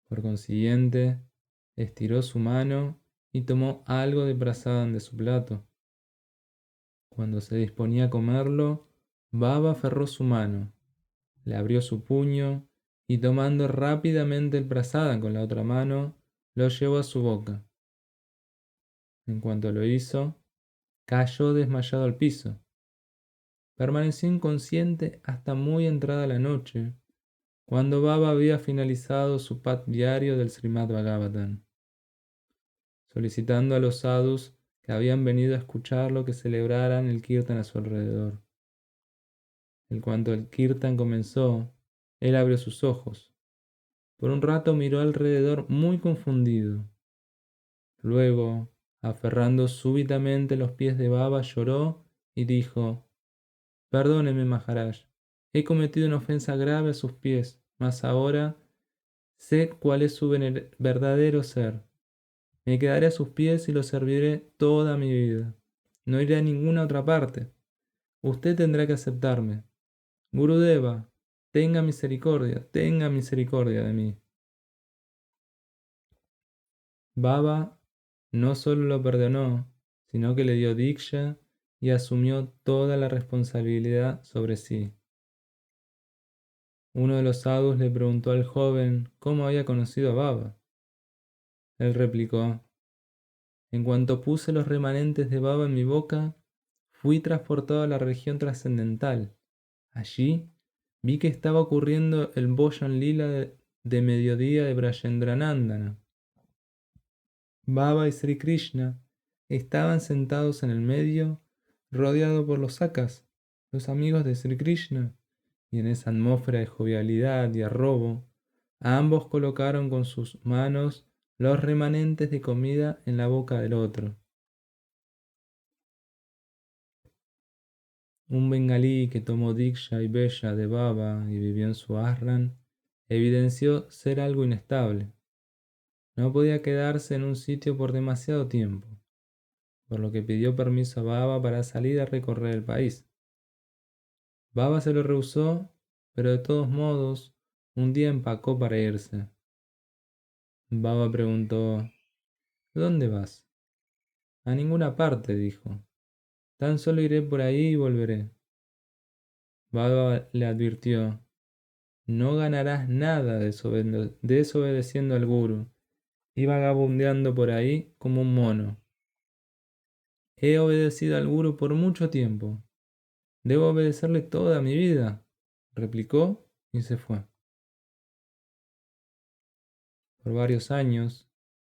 Por consiguiente, estiró su mano y tomó algo de prasadam de su plato. Cuando se disponía a comerlo, Baba aferró su mano, le abrió su puño y tomando rápidamente el prasadam con la otra mano, lo llevó a su boca. En cuanto lo hizo, cayó desmayado al piso. Permaneció inconsciente hasta muy entrada la noche, cuando Baba había finalizado su pat diario del Srimad Bhagavatam, solicitando a los sadhus que habían venido a escucharlo que celebraran el kirtan a su alrededor. En cuanto el kirtan comenzó, él abrió sus ojos. Por un rato miró alrededor muy confundido. Luego, aferrando súbitamente los pies de Baba, lloró y dijo: Perdóneme, Maharaj, he cometido una ofensa grave a sus pies, mas ahora sé cuál es su verdadero ser. Me quedaré a sus pies y lo serviré toda mi vida. No iré a ninguna otra parte. Usted tendrá que aceptarme. Gurudeva, tenga misericordia de mí. Baba no solo lo perdonó, sino que le dio diksha y asumió toda la responsabilidad sobre sí. Uno de los sadhus le preguntó al joven cómo había conocido a Baba. Él replicó: En cuanto puse los remanentes de Baba en mi boca, fui transportado a la región trascendental. Allí vi que estaba ocurriendo el Bojan Lila de mediodía de Brajendranandana. Baba y Sri Krishna estaban sentados en el medio, rodeados por los sakas, los amigos de Sri Krishna, y en esa atmósfera de jovialidad y arrobo, ambos colocaron con sus manos los remanentes de comida en la boca del otro. Un bengalí que tomó Diksha y Bella de Baba y vivió en su ashram evidenció ser algo inestable. No podía quedarse en un sitio por demasiado tiempo, por lo que pidió permiso a Baba para salir a recorrer el país. Baba se lo rehusó, pero de todos modos, un día empacó para irse. Baba preguntó: ¿Dónde vas? A ninguna parte, dijo. Tan solo iré por ahí y volveré. Baba le advirtió: No ganarás nada desobedeciendo al guru y vagabundeando por ahí como un mono. He obedecido al guru por mucho tiempo. Debo obedecerle toda mi vida, replicó y se fue. Por varios años,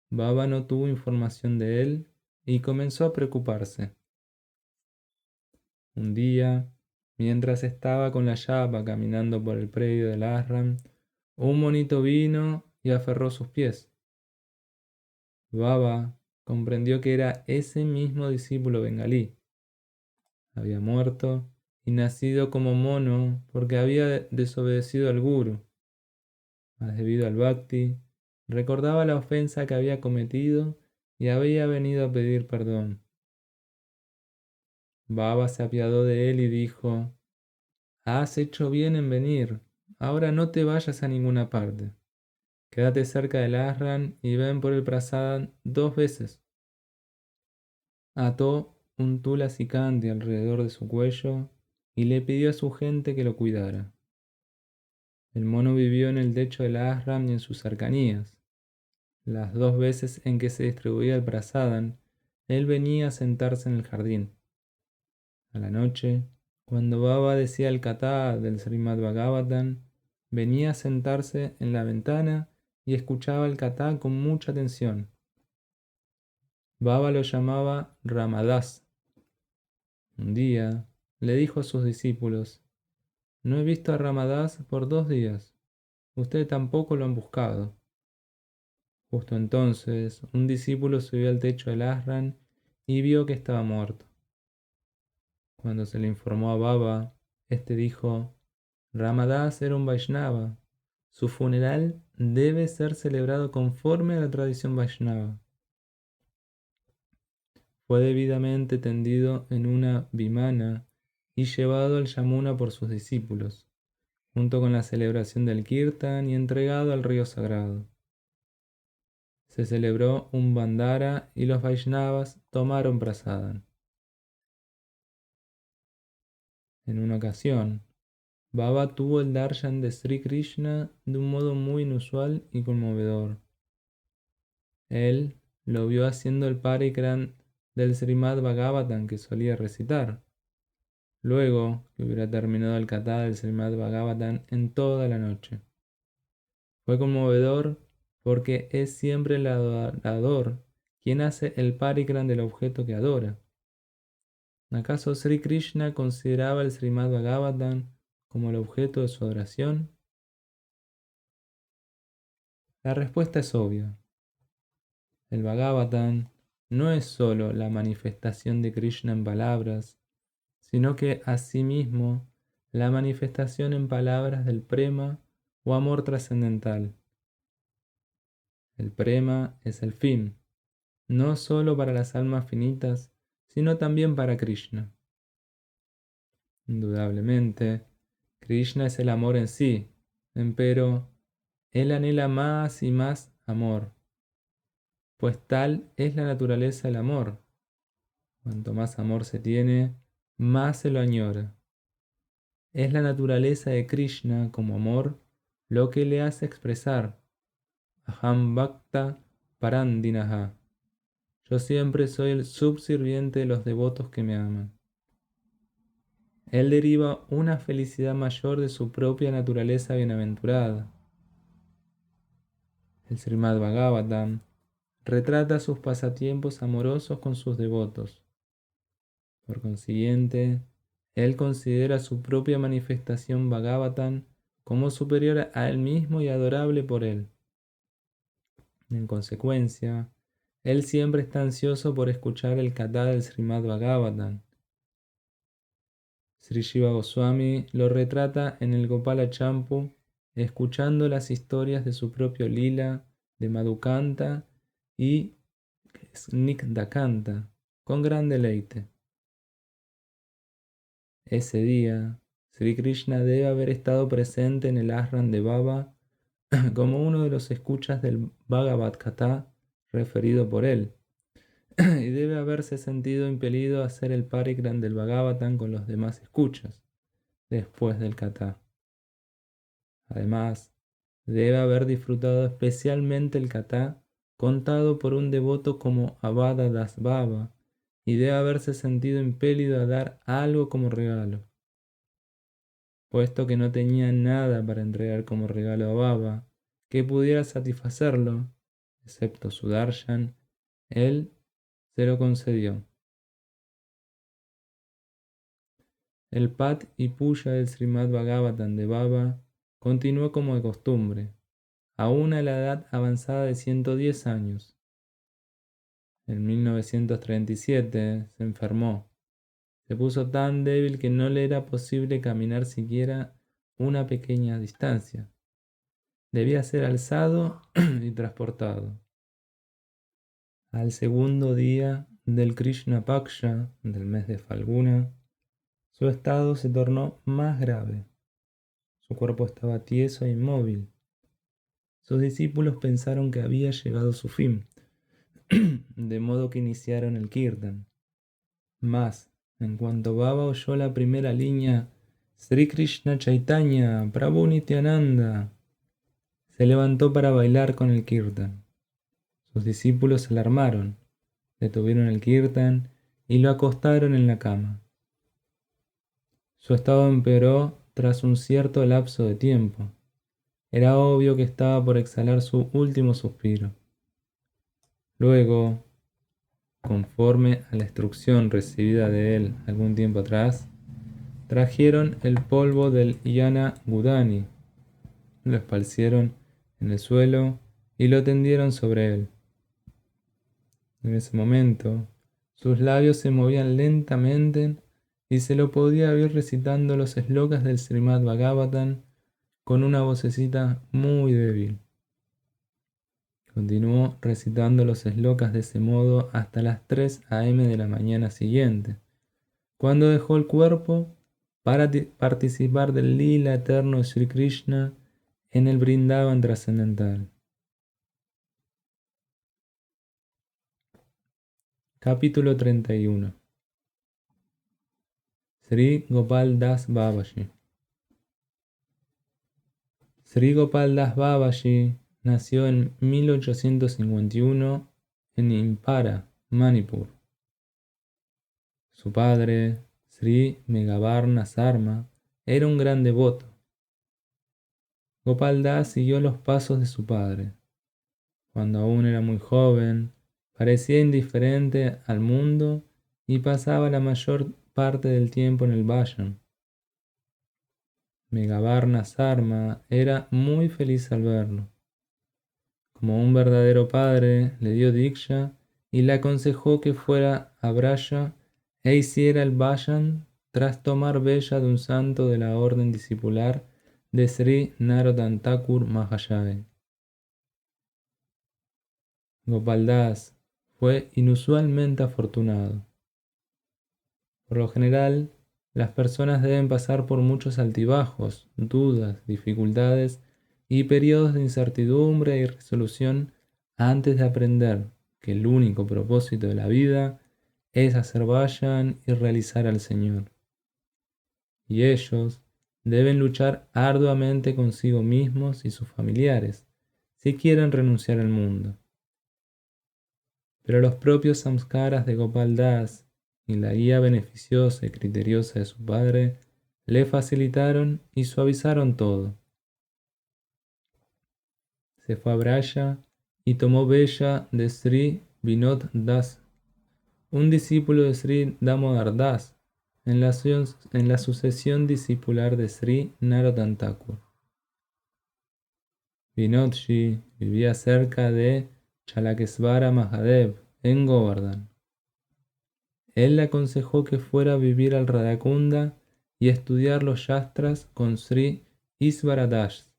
Baba no tuvo información de él y comenzó a preocuparse. Un día, mientras estaba con la yapa caminando por el predio del ashram, un monito vino y aferró sus pies. Baba comprendió que era ese mismo discípulo bengalí. Había muerto y nacido como mono porque había desobedecido al guru. Mas debido al bhakti, recordaba la ofensa que había cometido y había venido a pedir perdón. Baba se apiadó de él y dijo: Has hecho bien en venir, ahora no te vayas a ninguna parte. Quédate cerca del ashram y ven por el prasadam 2 veces. Ató un tulasi alrededor de su cuello y le pidió a su gente que lo cuidara. El mono vivió en el techo del ashram y en sus cercanías. Las 2 veces en que se distribuía el prasadam, él venía a sentarse en el jardín. A la noche, cuando Baba decía el katha del Srimad Bhagavatam, venía a sentarse en la ventana y escuchaba el katha con mucha atención. Baba lo llamaba Ramadas. Un día le dijo a sus discípulos: No he visto a Ramadas por 2 días. Ustedes tampoco lo han buscado. Justo entonces, un discípulo subió al techo del ashram y vio que estaba muerto. Cuando se le informó a Baba, este dijo: Ramadas era un Vaishnava. Su funeral debe ser celebrado conforme a la tradición Vaishnava. Fue debidamente tendido en una vimana y llevado al Yamuna por sus discípulos, junto con la celebración del Kirtan y entregado al río sagrado. Se celebró un Bandara y los Vaishnavas tomaron prasadam. En una ocasión, Baba tuvo el darshan de Sri Krishna de un modo muy inusual y conmovedor. Él lo vio haciendo el parikram del Srimad Bhagavatam que solía recitar, luego que hubiera terminado el katha del Srimad Bhagavatam en toda la noche. Fue conmovedor porque es siempre el adorador quien hace el parikram del objeto que adora. ¿Acaso Sri Krishna consideraba el Srimad Bhagavatam como el objeto de su adoración? La respuesta es obvia. El Bhagavatam no es sólo la manifestación de Krishna en palabras, sino que asimismo la manifestación en palabras del prema o amor trascendental. El prema es el fin, no sólo para las almas finitas, sino también para Krishna. Indudablemente, Krishna es el amor en sí, empero él anhela más y más amor, pues tal es la naturaleza del amor. Cuanto más amor se tiene, más se lo añora. Es la naturaleza de Krishna como amor lo que le hace expresar Aham Bhakta Parandinaha. Yo siempre soy el subsirviente de los devotos que me aman. Él deriva una felicidad mayor de su propia naturaleza bienaventurada. El Srimad Bhagavatam retrata sus pasatiempos amorosos con sus devotos. Por consiguiente, él considera su propia manifestación Bhagavatam como superior a él mismo y adorable por él. En consecuencia, él siempre está ansioso por escuchar el katha del Srimad Bhagavatam. Sri Jiva Goswami lo retrata en el Gopala Champu, escuchando las historias de su propio lila, de Madhukanta y Snigdhakanta, con gran deleite. Ese día, Sri Krishna debe haber estado presente en el ashram de Baba como uno de los escuchas del Bhagavad Gita referido por él, y debe haberse sentido impelido a hacer el parikram del Bhagavatam con los demás escuchas, después del Katha. Además, debe haber disfrutado especialmente el Katha contado por un devoto como Abada Das Baba, y debe haberse sentido impelido a dar algo como regalo. Puesto que no tenía nada para entregar como regalo a Baba que pudiera satisfacerlo, excepto su darshan, él se lo concedió. El Pat y Puya del Srimad Bhagavatam de Baba continuó como de costumbre, aún a la edad avanzada de 110 años. En 1937 se enfermó. Se puso tan débil que no le era posible caminar siquiera una pequeña distancia. Debía ser alzado y transportado. Al segundo día del Krishna Paksha, del mes de Falguna, su estado se tornó más grave. Su cuerpo estaba tieso e inmóvil. Sus discípulos pensaron que había llegado su fin, de modo que iniciaron el kirtan. Mas, en cuanto Baba oyó la primera línea, Sri Krishna Chaitanya, Prabhu Nityananda, se levantó para bailar con el kirtan. Sus discípulos se alarmaron, detuvieron el kirtan y lo acostaron en la cama. Su estado empeoró tras un cierto lapso de tiempo. Era obvio que estaba por exhalar su último suspiro. Luego, conforme a la instrucción recibida de él algún tiempo atrás, trajeron el polvo del Yana Gudani, lo esparcieron en el suelo y lo tendieron sobre él. En ese momento, sus labios se movían lentamente y se lo podía oír recitando los slokas del Srimad Bhagavatam con una vocecita muy débil. Continuó recitando los slokas de ese modo hasta las 3 a.m. de la mañana siguiente, cuando dejó el cuerpo para participar del lila eterno de Sri Krishna en el Vrindavan trascendental. Capítulo 31. Sri Gopal Das Babaji. Sri Gopal Das Babaji nació en 1851 en Impara, Manipur. Su padre, Sri Megavarna Sarma, era un gran devoto. Gopal Das siguió los pasos de su padre. Cuando aún era muy joven, parecía indiferente al mundo y pasaba la mayor parte del tiempo en el Vayan. Megavarna Sarma era muy feliz al verlo. Como un verdadero padre, le dio diksha y le aconsejó que fuera a Braya e hiciera el Vayan tras tomar vella de un santo de la orden discipular de Sri Narottam Thakur Mahayaya. Gopal Das fue inusualmente afortunado. Por lo general, las personas deben pasar por muchos altibajos, dudas, dificultades y periodos de incertidumbre y resolución antes de aprender que el único propósito de la vida es hacer vayan y realizar al Señor. Y ellos deben luchar arduamente consigo mismos y sus familiares si quieren renunciar al mundo. Pero los propios samskaras de Gopal Das y la guía beneficiosa y criteriosa de su padre le facilitaron y suavizaron todo. Se fue a Braya y tomó vella de Sri Vinod Das, un discípulo de Sri Damodar Das, en la sucesión discipular de Sri Narottam Thakur. Vinodji vivía cerca de Chalakesvara Mahadev, en Govardhan. Él le aconsejó que fuera a vivir al Radhakunda y estudiar los Shastras con Sri Isvara Das.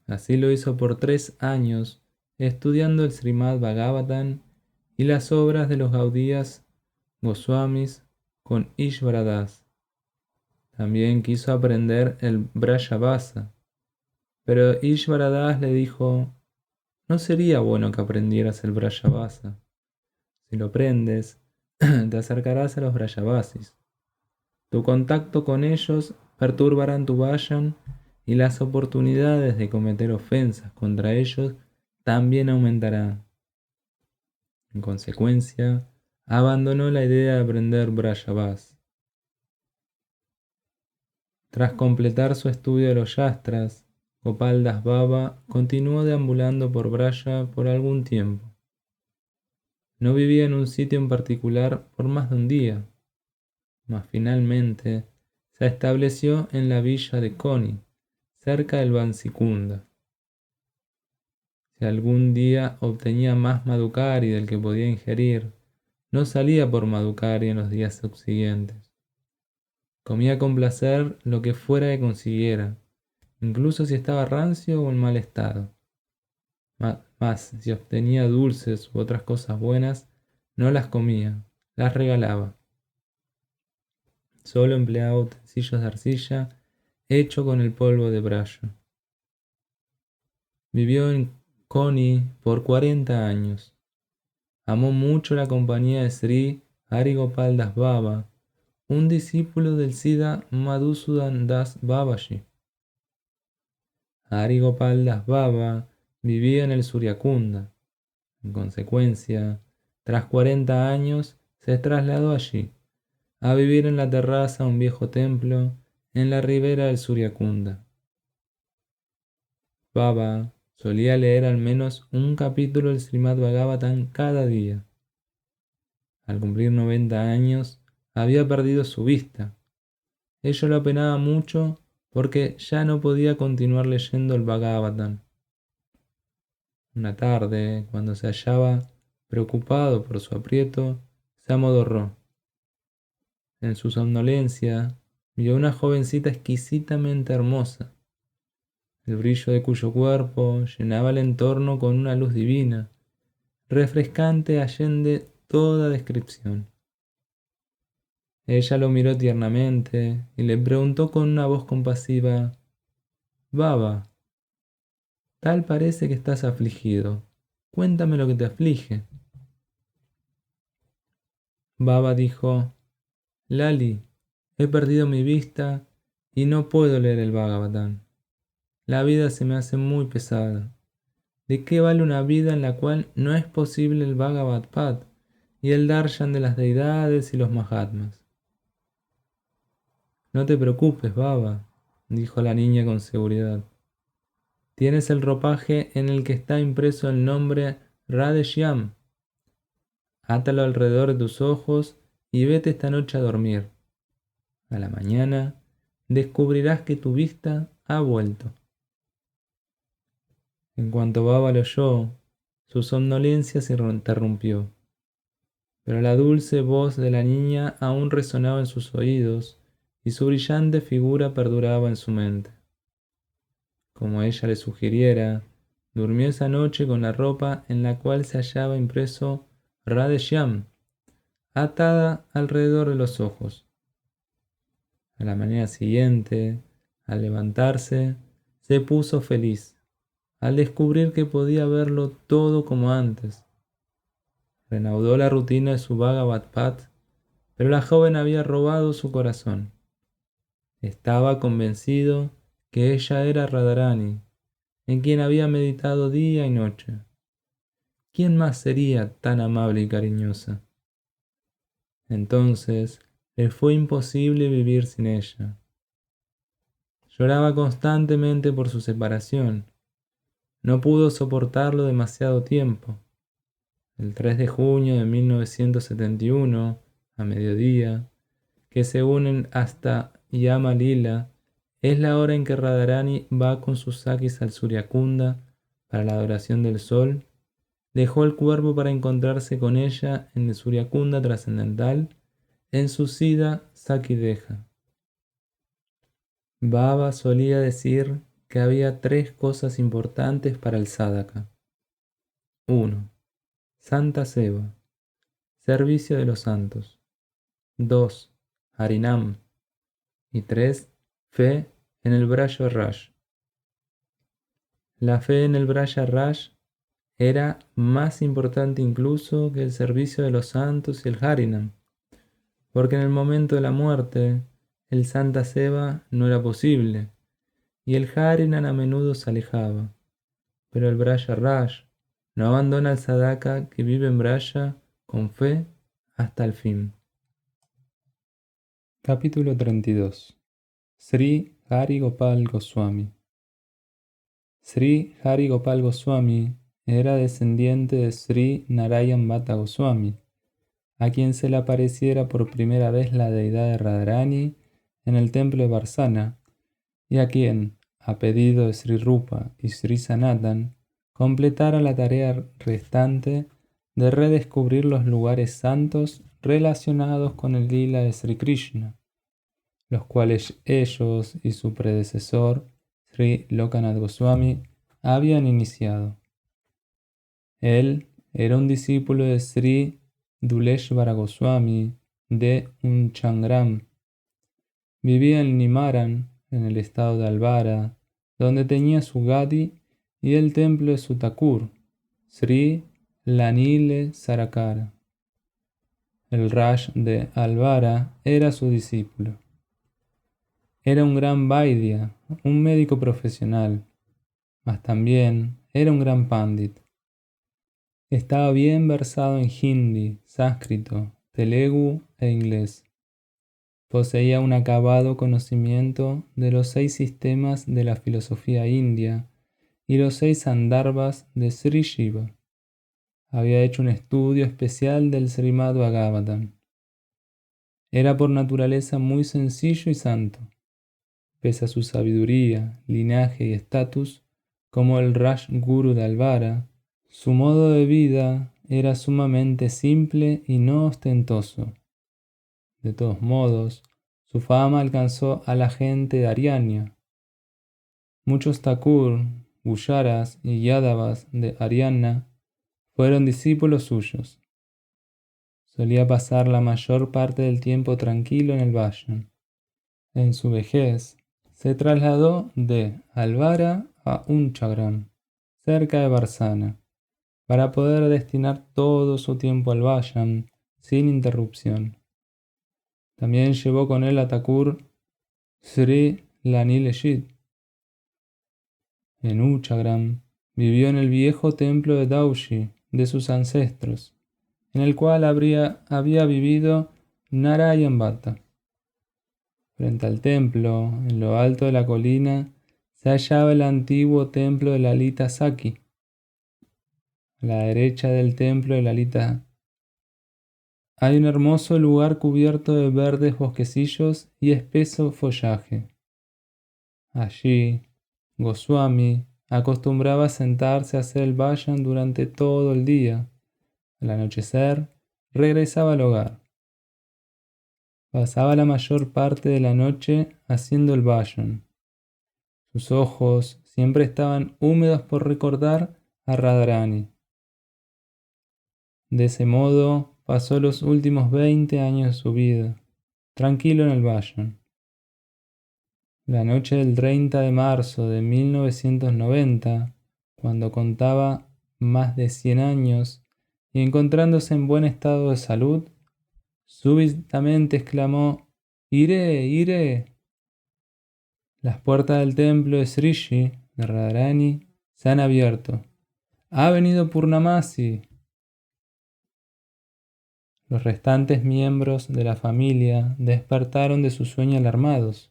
Así lo hizo por 3 años, estudiando el Srimad Bhagavatam y las obras de los Gaudías Goswamis con Ishvara Das. También quiso aprender el Vrajavasa, pero Ishvara Das le dijo: no sería bueno que aprendieras el Vrajavasa. Si lo aprendes, te acercarás a los Vrajavasis. Tu contacto con ellos perturbarán tu vayan y las oportunidades de cometer ofensas contra ellos también aumentarán. En consecuencia, abandonó la idea de aprender Vrajavas. Tras completar su estudio de los Shastras, Gopal Das Baba continuó deambulando por Braya por algún tiempo. No vivía en un sitio en particular por más de un día, mas finalmente se estableció en la villa de Koni, cerca del Vansikunda. Si algún día obtenía más madhukari del que podía ingerir, no salía por madhukari en los días subsiguientes. Comía con placer lo que fuera que consiguiera, incluso si estaba rancio o en mal estado. Mas si obtenía dulces u otras cosas buenas, no las comía, las regalaba. Solo empleaba utensilios de arcilla hecho con el polvo de brayo. Vivió en Koni por 40 años. Amó mucho la compañía de Sri Harigopal Das Baba, un discípulo del Siddha Madhusudan Das Babaji. Harigopal Das Baba vivía en el Suryakunda. En consecuencia, tras 40 años se trasladó allí, a vivir en la terraza de un viejo templo en la ribera del Suryakunda. Baba solía leer al menos un capítulo del Srimad Bhagavatam cada día. Al cumplir 90 años, había perdido su vista. Ello lo apenaba mucho porque ya no podía continuar leyendo el Bhagavatam. Una tarde, cuando se hallaba preocupado por su aprieto, se amodorró. en su somnolencia, vio una jovencita exquisitamente hermosa, el brillo de cuyo cuerpo llenaba el entorno con una luz divina, refrescante allende toda descripción. Ella lo miró tiernamente y le preguntó con una voz compasiva: «Baba, tal parece que estás afligido. Cuéntame lo que te aflige». Baba dijo: «Lali, he perdido mi vista y no puedo leer el Bhagavatam. La vida se me hace muy pesada. ¿De qué vale una vida en la cual no es posible el Bhagavad Path y el darshan de las deidades y los Mahatmas?» «No te preocupes, Baba», dijo la niña con seguridad. «Tienes el ropaje en el que está impreso el nombre Radheshyam. Átalo alrededor de tus ojos y vete esta noche a dormir. A la mañana descubrirás que tu vista ha vuelto». En cuanto Baba lo oyó, su somnolencia se interrumpió, pero la dulce voz de la niña aún resonaba en sus oídos y su brillante figura perduraba en su mente. Como ella le sugiriera, durmió esa noche con la ropa en la cual se hallaba impreso Radheshyam, atada alrededor de los ojos. A la mañana siguiente, al levantarse, se puso feliz, al descubrir que podía verlo todo como antes. Reanudó la rutina de su Bhagavad Path, pero la joven había robado su corazón. Estaba convencido que ella era Radharani, en quien había meditado día y noche. ¿Quién más sería tan amable y cariñosa? Entonces le fue imposible vivir sin ella. Lloraba constantemente por su separación. No pudo soportarlo demasiado tiempo. El 3 de junio de 1971, a mediodía, que se unen hasta Yama Lila, es la hora en que Radharani va con sus sakis al Suryakunda para la adoración del sol. Dejó el cuerpo para encontrarse con ella en el Suryakunda trascendental, en su Siddha Sakideha. Baba solía decir que había 3 cosas importantes para el sadhaka. 1. Santa Seva, servicio de los santos. 2. Harinam. Y 3. Fe en el Braja Raj. La fe en el Braja Raj era más importante incluso que el servicio de los santos y el Harinam, porque en el momento de la muerte el Santa Seva no era posible y el Harinam a menudo se alejaba, pero el Braja Raj no abandona al sadhaka que vive en Braja con fe hasta el fin. Capítulo 32. Sri Hari Gopal Goswami. Sri Hari Gopal Goswami era descendiente de Sri Narayan Bhatta Goswami, a quien se le apareciera por primera vez la deidad de Radharani en el templo de Varsana, y a quien, a pedido de Sri Rupa y Sri Sanatan, completara la tarea restante de redescubrir los lugares santos relacionados con el lila de Sri Krishna, los cuales ellos y su predecesor, Sri Lokanath Goswami, habían iniciado. Él era un discípulo de Sri Duleshvara Goswami de Unchangram. Vivía en Nimaran, en el estado de Alvara, donde tenía su gadi y el templo de su Thakur, Sri Lanile Sarakara. El Raj de Alvara era su discípulo. Era un gran vaidya, un médico profesional, mas también era un gran pandit. Estaba bien versado en hindi, sánscrito, telugu e inglés. Poseía un acabado conocimiento de los 6 sistemas de la filosofía india y los 6 sandarbhas de Sri Shiva. Había hecho un estudio especial del Srimad Bhagavatam. Era por naturaleza muy sencillo y santo. Pese a su sabiduría, linaje y estatus, como el Raj Guru de Alvara, su modo de vida era sumamente simple y no ostentoso. De todos modos, su fama alcanzó a la gente de Arianya. Muchos Thakur, Guyaras y Yadavas de Ariana fueron discípulos suyos. Solía pasar la mayor parte del tiempo tranquilo en el valle. En su vejez, se trasladó de Alvara a Unchagram, cerca de Barsana, para poder destinar todo su tiempo al Vayan sin interrupción. También llevó con él a Thakur Sri Lanilejit. En Uchagram vivió en el viejo templo de Daushi de sus ancestros, en el cual había vivido Narayan Bhatta. Frente al templo, en lo alto de la colina, se hallaba el antiguo templo de Lalita Saki. A la derecha del templo de Lalita hay un hermoso lugar cubierto de verdes bosquecillos y espeso follaje. Allí, Goswami acostumbraba sentarse a hacer el vayan durante todo el día. Al anochecer, regresaba al hogar. Pasaba la mayor parte de la noche haciendo el vayan. Sus ojos siempre estaban húmedos por recordar a Radharani. De ese modo pasó los últimos 20 años de su vida, tranquilo en el vayan. La noche del 30 de marzo de 1990, cuando contaba más de 100 años y encontrándose en buen estado de salud, súbitamente exclamó: «¡Iré, iré!». Las puertas del templo de Srishi, de Radharani, se han abierto. «¡Ha venido Purnamasi!». Los restantes miembros de la familia despertaron de su sueño alarmados.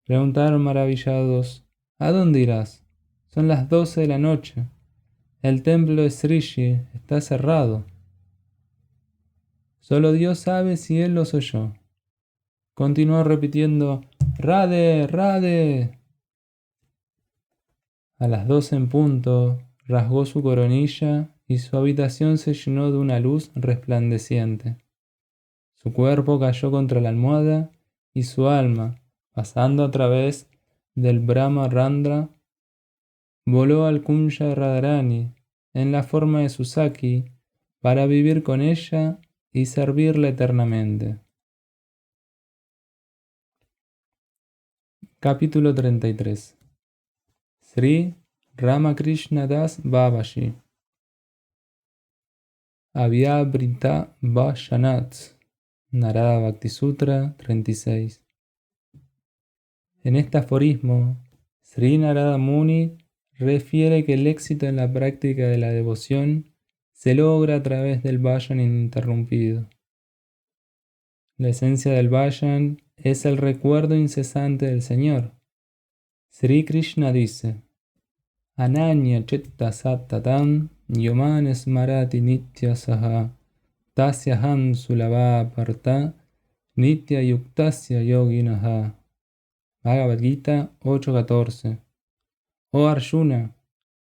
Preguntaron maravillados: «¿A dónde irás? Son las 12 de la noche. El templo de Srishi está cerrado». Solo Dios sabe si él los oyó. Continuó repitiendo: «¡Radhe, Radhe!». A las 12 en punto, rasgó su coronilla y su habitación se llenó de una luz resplandeciente. Su cuerpo cayó contra la almohada y su alma, pasando a través del Brahma Randra, voló al Kunja de Radharani en la forma de Susaki para vivir con ella y servirla eternamente. Capítulo 33. Sri Ramakrishna Das Babaji. Abhyabrita Vajanat. Narada Bhakti Sutra 36. En este aforismo, Sri Narada Muni refiere que el éxito en la práctica de la devoción se logra a través del vayan ininterrumpido. La esencia del vayan es el recuerdo incesante del Señor. Sri Krishna dice: Ananya chitta sattatam yoman smarati nitya saha tasyaham sulabha parta nitya yuktasya yoginaha. Bhagavad Gita 8:14. Oh Arjuna,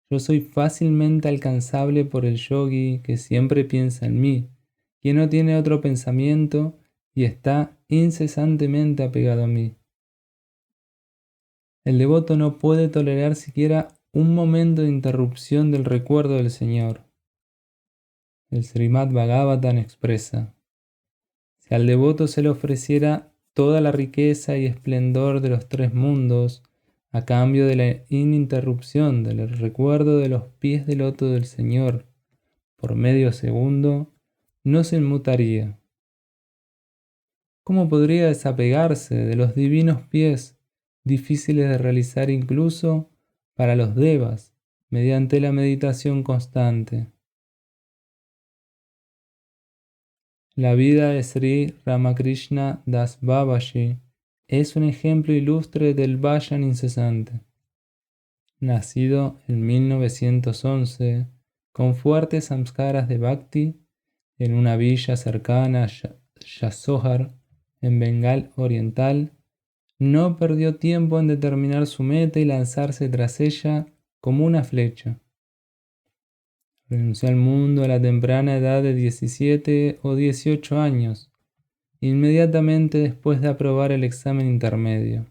yo soy fácilmente alcanzable por el yogi que siempre piensa en mí, quien no tiene otro pensamiento y está incesantemente apegado a mí. El devoto no puede tolerar siquiera un momento de interrupción del recuerdo del Señor. El Srimad Bhagavatam expresa: si al devoto se le ofreciera toda la riqueza y esplendor de los 3 mundos, a cambio de la ininterrupción del recuerdo de los pies de loto del Señor por medio segundo, no se inmutaría. ¿Cómo podría desapegarse de los divinos pies, difíciles de realizar incluso para los devas, mediante la meditación constante? La vida de Sri Ramakrishna Das Babaji es un ejemplo ilustre del vayan incesante. Nacido en 1911, con fuertes samskaras de bhakti, en una villa cercana a Yasohar, en Bengal Oriental, no perdió tiempo en determinar su meta y lanzarse tras ella como una flecha. Renunció al mundo a la temprana edad de 17 o 18 años, inmediatamente después de aprobar el examen intermedio.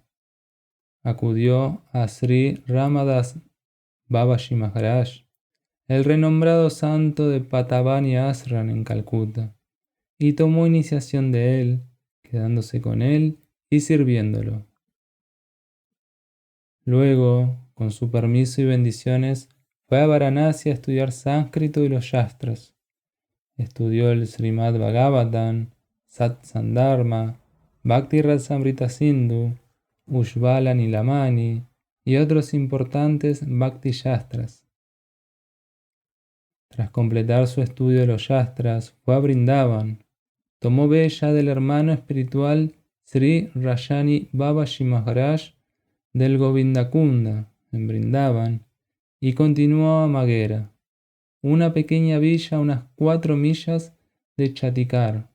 Acudió a Sri Ramadas Babaji Maharaj, el renombrado santo de Patavani Ashram en Calcuta, y tomó iniciación de él, quedándose con él y sirviéndolo. Luego, con su permiso y bendiciones, fue a Varanasi a estudiar sánscrito y los Shastras. Estudió el Srimad Bhagavatam, Satsandharma, Bhakti Rasamrita Sindhu, Ujjvala Nilamani y otros importantes Bhakti Shastras. Tras completar su estudio de los Shastras, fue a Vrindavan. Tomó vella del hermano espiritual Sri Rajani Babaji Maharaj del Govindakunda, en Vrindavan, y continuó a Maghera, una pequeña villa a unas 4 millas de Chatikar,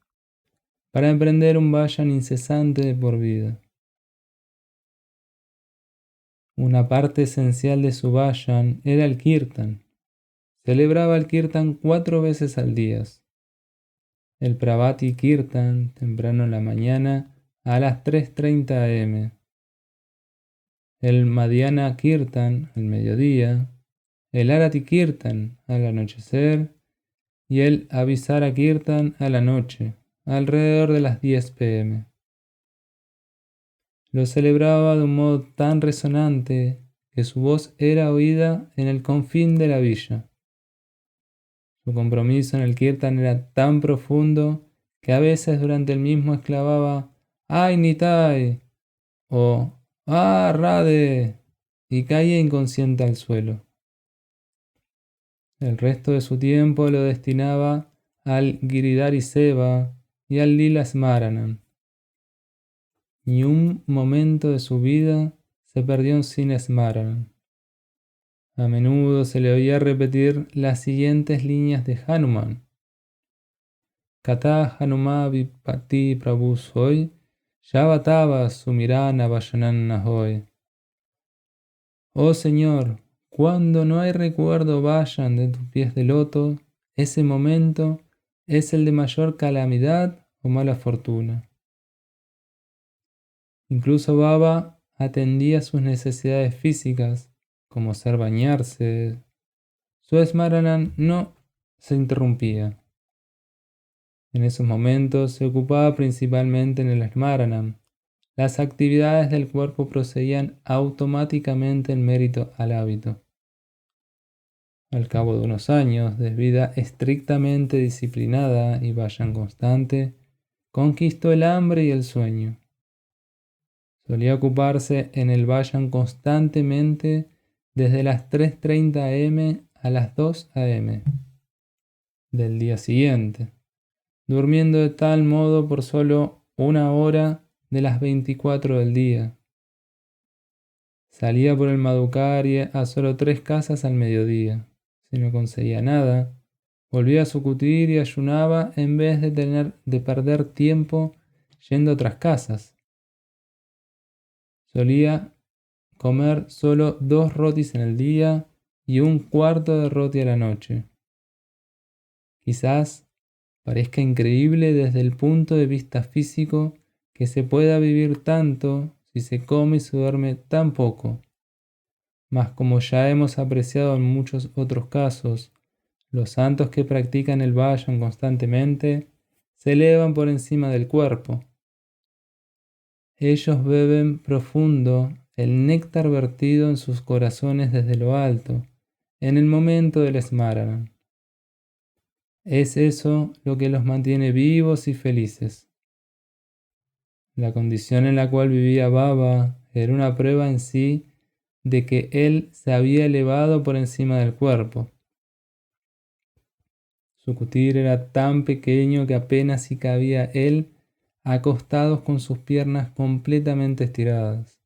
para emprender un vayan incesante de por vida. Una parte esencial de su vayan era el kirtan. Celebraba el kirtan 4 veces al día. El Pravati Kirtan, temprano en la mañana, a las 3:30 am. El Madhyana Kirtan, al mediodía. El Arati Kirtan, al anochecer. Y el Abhisara Kirtan, a la noche, alrededor de las 10 p.m. Lo celebraba de un modo tan resonante que su voz era oída en el confín de la villa. Su compromiso en el kirtan era tan profundo que a veces durante el mismo exclamaba ¡Ay, Nitai! O ¡Ah, Radhe! Y caía inconsciente al suelo. El resto de su tiempo lo destinaba al Giridhari Seva y al Lila Smaranam. Ni un momento de su vida se perdió sin Smaranam. A menudo se le oía repetir las siguientes líneas de Hanuman. Kata Hanuma Vipati Prabhu Soy, Yavatava Sumirana Vayanana Hoy. Oh Señor, cuando no hay recuerdo vayan de tus pies de loto, ese momento es el de mayor calamidad o mala fortuna. Incluso Baba atendía sus necesidades físicas, como ser bañarse. Su Smaranam no se interrumpía. En esos momentos se ocupaba principalmente en el Smaranam. Las actividades del cuerpo procedían automáticamente en mérito al hábito. Al cabo de unos años de vida estrictamente disciplinada y vayan constante, conquistó el hambre y el sueño. Solía ocuparse en el vayan constantemente desde las 3:30 am a las 2 am del día siguiente, durmiendo de tal modo por solo 1 hora de las 24 del día. Salía por el Madhukari a solo 3 casas al mediodía. Si no conseguía nada, volvía a su kutir y ayunaba en vez de perder tiempo yendo a otras casas. Solía comer solo 2 rotis en el día y 1/4 de roti a la noche. Quizás parezca increíble desde el punto de vista físico que se pueda vivir tanto si se come y se duerme tan poco. Mas como ya hemos apreciado en muchos otros casos, los santos que practican el vayan constantemente se elevan por encima del cuerpo. Ellos beben profundo el néctar vertido en sus corazones desde lo alto, en el momento del Smaranam. Es eso lo que los mantiene vivos y felices. La condición en la cual vivía Baba era una prueba en sí de que él se había elevado por encima del cuerpo. Su kutir era tan pequeño que apenas si cabía él acostados con sus piernas completamente estiradas.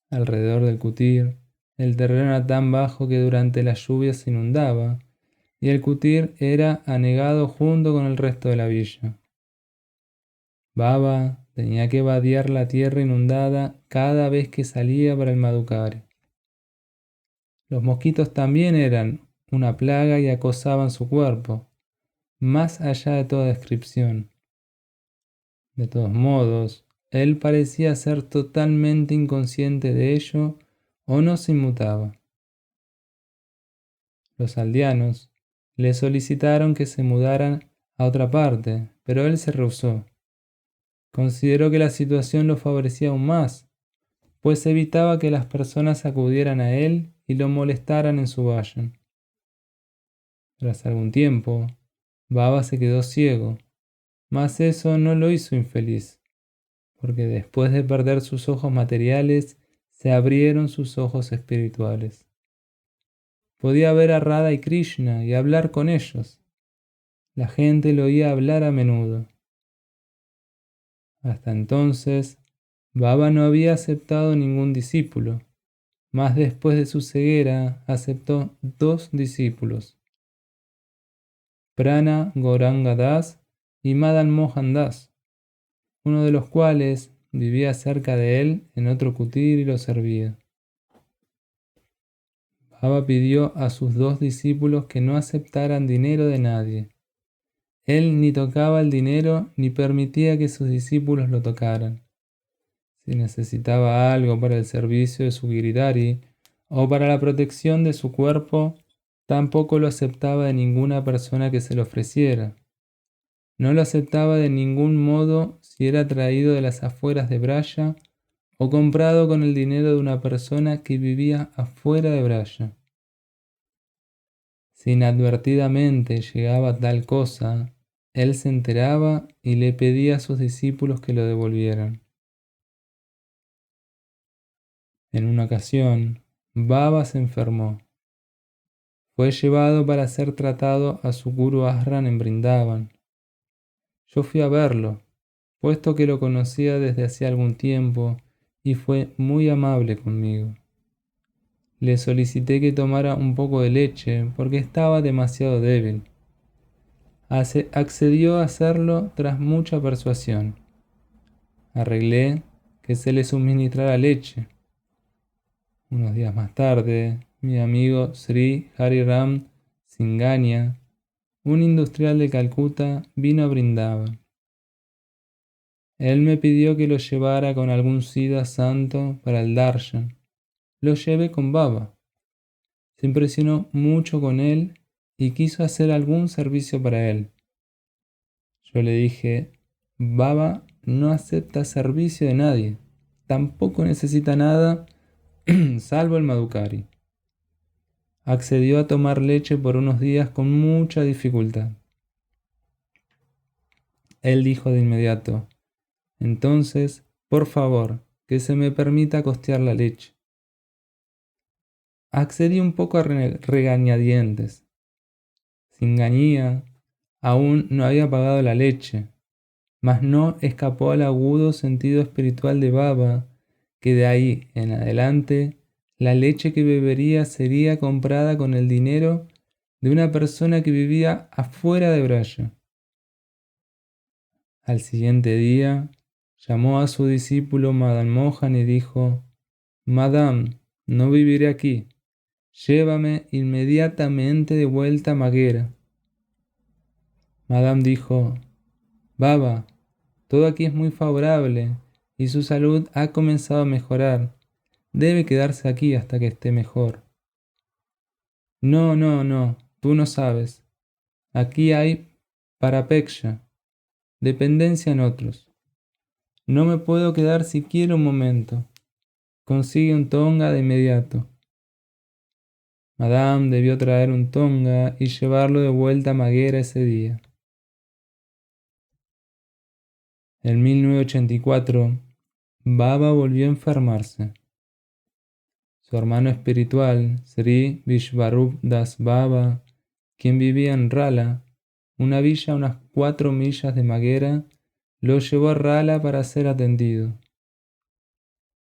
Alrededor del kutir, el terreno era tan bajo que durante las lluvias se inundaba, y el kutir era anegado junto con el resto de la villa. Baba tenía que vadear la tierra inundada cada vez que salía para el Madhukari. Los mosquitos también eran una plaga y acosaban su cuerpo, más allá de toda descripción. De todos modos, él parecía ser totalmente inconsciente de ello o no se inmutaba. Los aldeanos le solicitaron que se mudaran a otra parte, pero él se rehusó. Consideró que la situación lo favorecía aún más, pues evitaba que las personas acudieran a él y lo molestaran en su valle. Tras algún tiempo, Baba se quedó ciego, mas eso no lo hizo infeliz, porque después de perder sus ojos materiales, se abrieron sus ojos espirituales. Podía ver a Radha y Krishna y hablar con ellos. La gente lo oía hablar a menudo. Hasta entonces, Baba no había aceptado ningún discípulo, mas después de su ceguera aceptó 2 discípulos, Prana Gauranga Das y Madan Mohan Das, uno de los cuales vivía cerca de él en otro kutir y lo servía. Baba pidió a sus 2 discípulos que no aceptaran dinero de nadie. Él ni tocaba el dinero ni permitía que sus discípulos lo tocaran. Si necesitaba algo para el servicio de su Giridhari o para la protección de su cuerpo, tampoco lo aceptaba de ninguna persona que se lo ofreciera. No lo aceptaba de ningún modo si era traído de las afueras de Braya o comprado con el dinero de una persona que vivía afuera de Braya. Si inadvertidamente llegaba tal cosa, él se enteraba y le pedía a sus discípulos que lo devolvieran. En una ocasión, Baba se enfermó. Fue llevado para ser tratado a su Guru Ashram en Brindavan. Yo fui a verlo, puesto que lo conocía desde hacía algún tiempo y fue muy amable conmigo. Le solicité que tomara un poco de leche porque estaba demasiado débil. Accedió a hacerlo tras mucha persuasión. Arreglé que se le suministrara leche. Unos días más tarde, mi amigo Sri Hariram Singhania, un industrial de Calcuta, vino a Brindavan. Él me pidió que lo llevara con algún siddha santo para el darshan. Lo llevé con Baba. Se impresionó mucho con él y quiso hacer algún servicio para él. Yo le dije, Baba no acepta servicio de nadie, tampoco necesita nada salvo el Madhukari. Accedió a tomar leche por unos días con mucha dificultad. Él dijo de inmediato, entonces, por favor, que se me permita costear la leche. Accedí un poco a regañadientes. Singanía aún no había pagado la leche, mas no escapó al agudo sentido espiritual de Baba, que de ahí en adelante la leche que bebería sería comprada con el dinero de una persona que vivía afuera de Braya. Al siguiente día, llamó a su discípulo Madan Mohan y dijo, Madam, no viviré aquí, llévame inmediatamente de vuelta a Maghera. Madam dijo, Baba, todo aquí es muy favorable y su salud ha comenzado a mejorar. Debe quedarse aquí hasta que esté mejor. No, tú no sabes. Aquí hay parapeksha, dependencia en otros. No me puedo quedar siquiera un momento. Consigue un tonga de inmediato. Madame debió traer un tonga y llevarlo de vuelta a Maghera ese día. En 1984, Baba volvió a enfermarse. Su hermano espiritual, Sri Vishvarup Das Baba, quien vivía en Rala, una villa a unas 4 millas de Maghera, lo llevó a Rala para ser atendido.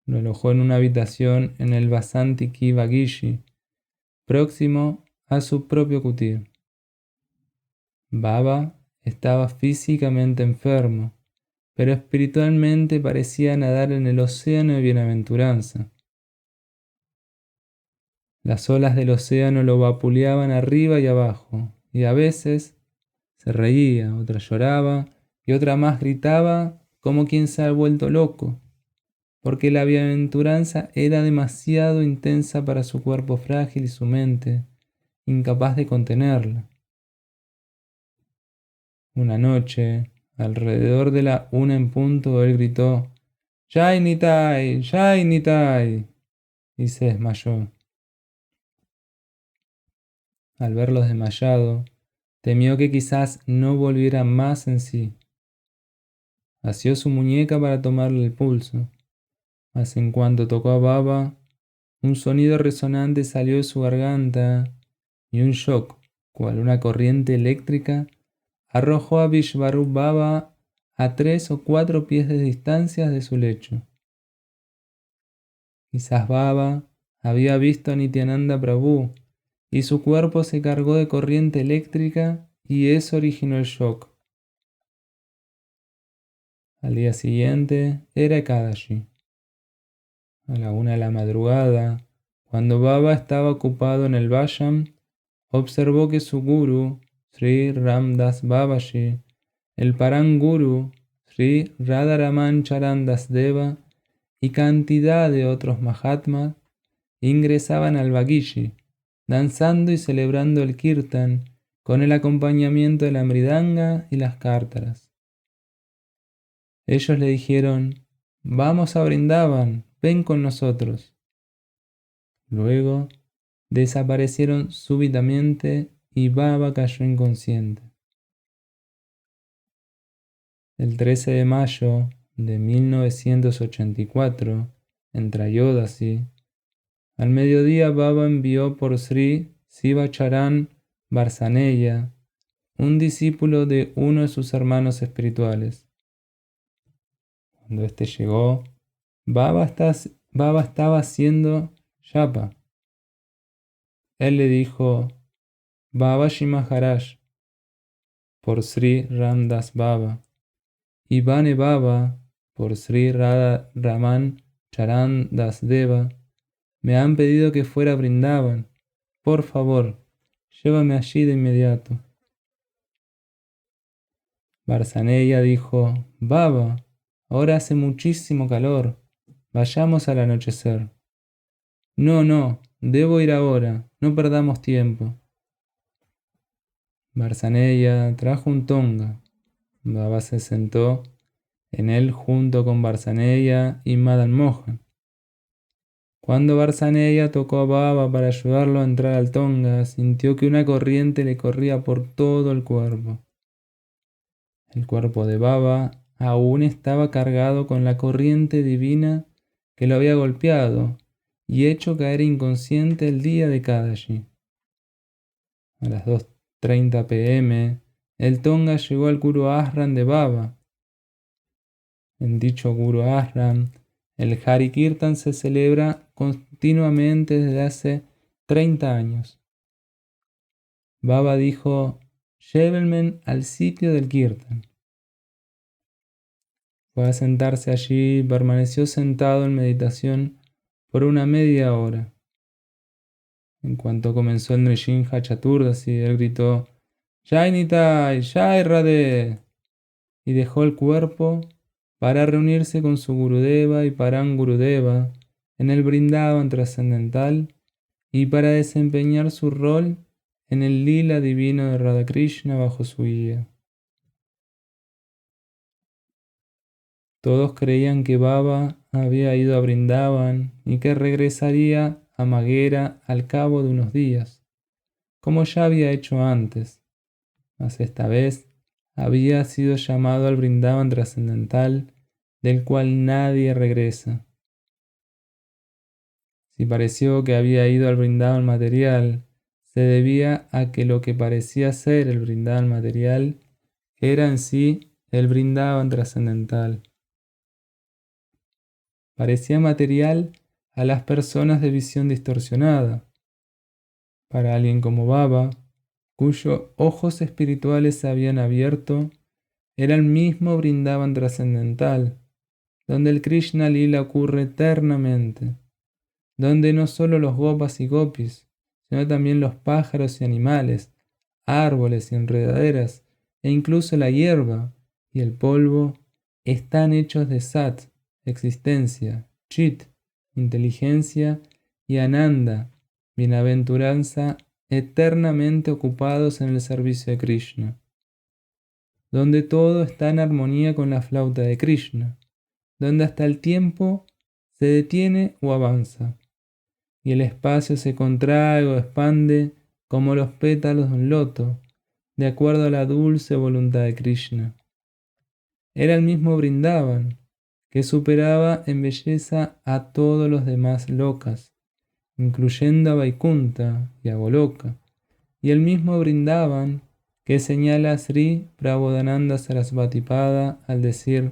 Lo alojó en una habitación en el Vasanti Ki Bagishi, próximo a su propio kutir. Baba estaba físicamente enfermo, pero espiritualmente parecía nadar en el océano de bienaventuranza. Las olas del océano lo vapuleaban arriba y abajo, y a veces se reía, otra lloraba, y otra más gritaba como quien se ha vuelto loco, porque la bienaventuranza era demasiado intensa para su cuerpo frágil y su mente, incapaz de contenerla. Una noche, alrededor de la 1 en punto, él gritó, «Jai Nitai, Jai Nitai», y se desmayó. Al verlo desmayado, temió que quizás no volviera más en sí. Asió su muñeca para tomarle el pulso, mas en cuanto tocó a Baba, un sonido resonante salió de su garganta y un shock, cual una corriente eléctrica, arrojó a Vishvarup Baba a 3 o 4 pies de distancia de su lecho. Quizás Baba había visto a Nityananda Prabhu y su cuerpo se cargó de corriente eléctrica y eso originó el shock. Al día siguiente era Ekadashi. A la 1 de la madrugada, cuando Baba estaba ocupado en el Vasham, observó que su guru, Sri Ram Das Babaji, el Paran Guru, Sri Radharaman Charan Das Deva y cantidad de otros Mahatmas ingresaban al Bagishi, danzando y celebrando el Kirtan con el acompañamiento de la mridanga y las cártaras. Ellos le dijeron, «Vamos a Vrindavan, ven con nosotros». Luego desaparecieron súbitamente y Baba cayó inconsciente. El 13 de mayo de 1984, en Trayodasi, al mediodía Baba envió por Sri Sivacharan Varsaneya, un discípulo de uno de sus hermanos espirituales. Cuando éste llegó, Baba estaba haciendo japa. Él le dijo, Babaji Maharaj, por Sri Ram Das Baba, y Bane Baba, por Sri Radha Raman Charan Das Deva, me han pedido que fuera a Vrindavan. Por favor, llévame allí de inmediato. Varsaneya dijo, Baba, ahora hace muchísimo calor, vayamos al anochecer. No, debo ir ahora, no perdamos tiempo. Varsaneya trajo un tonga. Baba se sentó en él junto con Varsaneya y Madan Mohan. Cuando Varsaneya tocó a Baba para ayudarlo a entrar al tonga, sintió que una corriente le corría por todo el cuerpo. El cuerpo de Baba aún estaba cargado con la corriente divina que lo había golpeado y hecho caer inconsciente el día de Kadashi. A las 2:30 p.m., el tonga llegó al Guru Ashram de Baba. En dicho Guru Ashram, el Hari Kirtan se celebra continuamente desde hace 30 años. Baba dijo, llévenme al sitio del Kirtan. Fue a sentarse allí y permaneció sentado en meditación por una media hora. En cuanto comenzó el Nrsimha Chaturdasi, él gritó, Jai Nitai, Jai Radhe, y dejó el cuerpo para reunirse con su Gurudeva y Paran Gurudeva en el Vrindavan trascendental y para desempeñar su rol en el lila divino de Radhakrishna bajo su guía. Todos creían que Baba había ido a Vrindavan y que regresaría a Maghera al cabo de unos días, como ya había hecho antes, mas esta vez había sido llamado al Vrindavan trascendental, del cual nadie regresa. Si pareció que había ido al Vrindavan material, se debía a que lo que parecía ser el Vrindavan material era en sí el Vrindavan trascendental. Parecía material a las personas de visión distorsionada. Para alguien como Baba, cuyos ojos espirituales se habían abierto, era el mismo Vrindavan trascendental, donde el Krishna Lila ocurre eternamente, donde no solo los gopas y gopis, sino también los pájaros y animales, árboles y enredaderas, e incluso la hierba y el polvo, están hechos de Sat, existencia, Chit, inteligencia, y Ananda, bienaventuranza, eternamente ocupados en el servicio de Krishna, donde todo está en armonía con la flauta de Krishna, donde hasta el tiempo se detiene o avanza, y el espacio se contrae o expande como los pétalos de un loto, de acuerdo a la dulce voluntad de Krishna. Era el mismo Vrindavan, que superaba en belleza a todos los demás lokas, incluyendo a Vaikunta y a Goloka, y el mismo Vrindavan que señala a Sri Prabodhananda Sarasvati Pada al decir: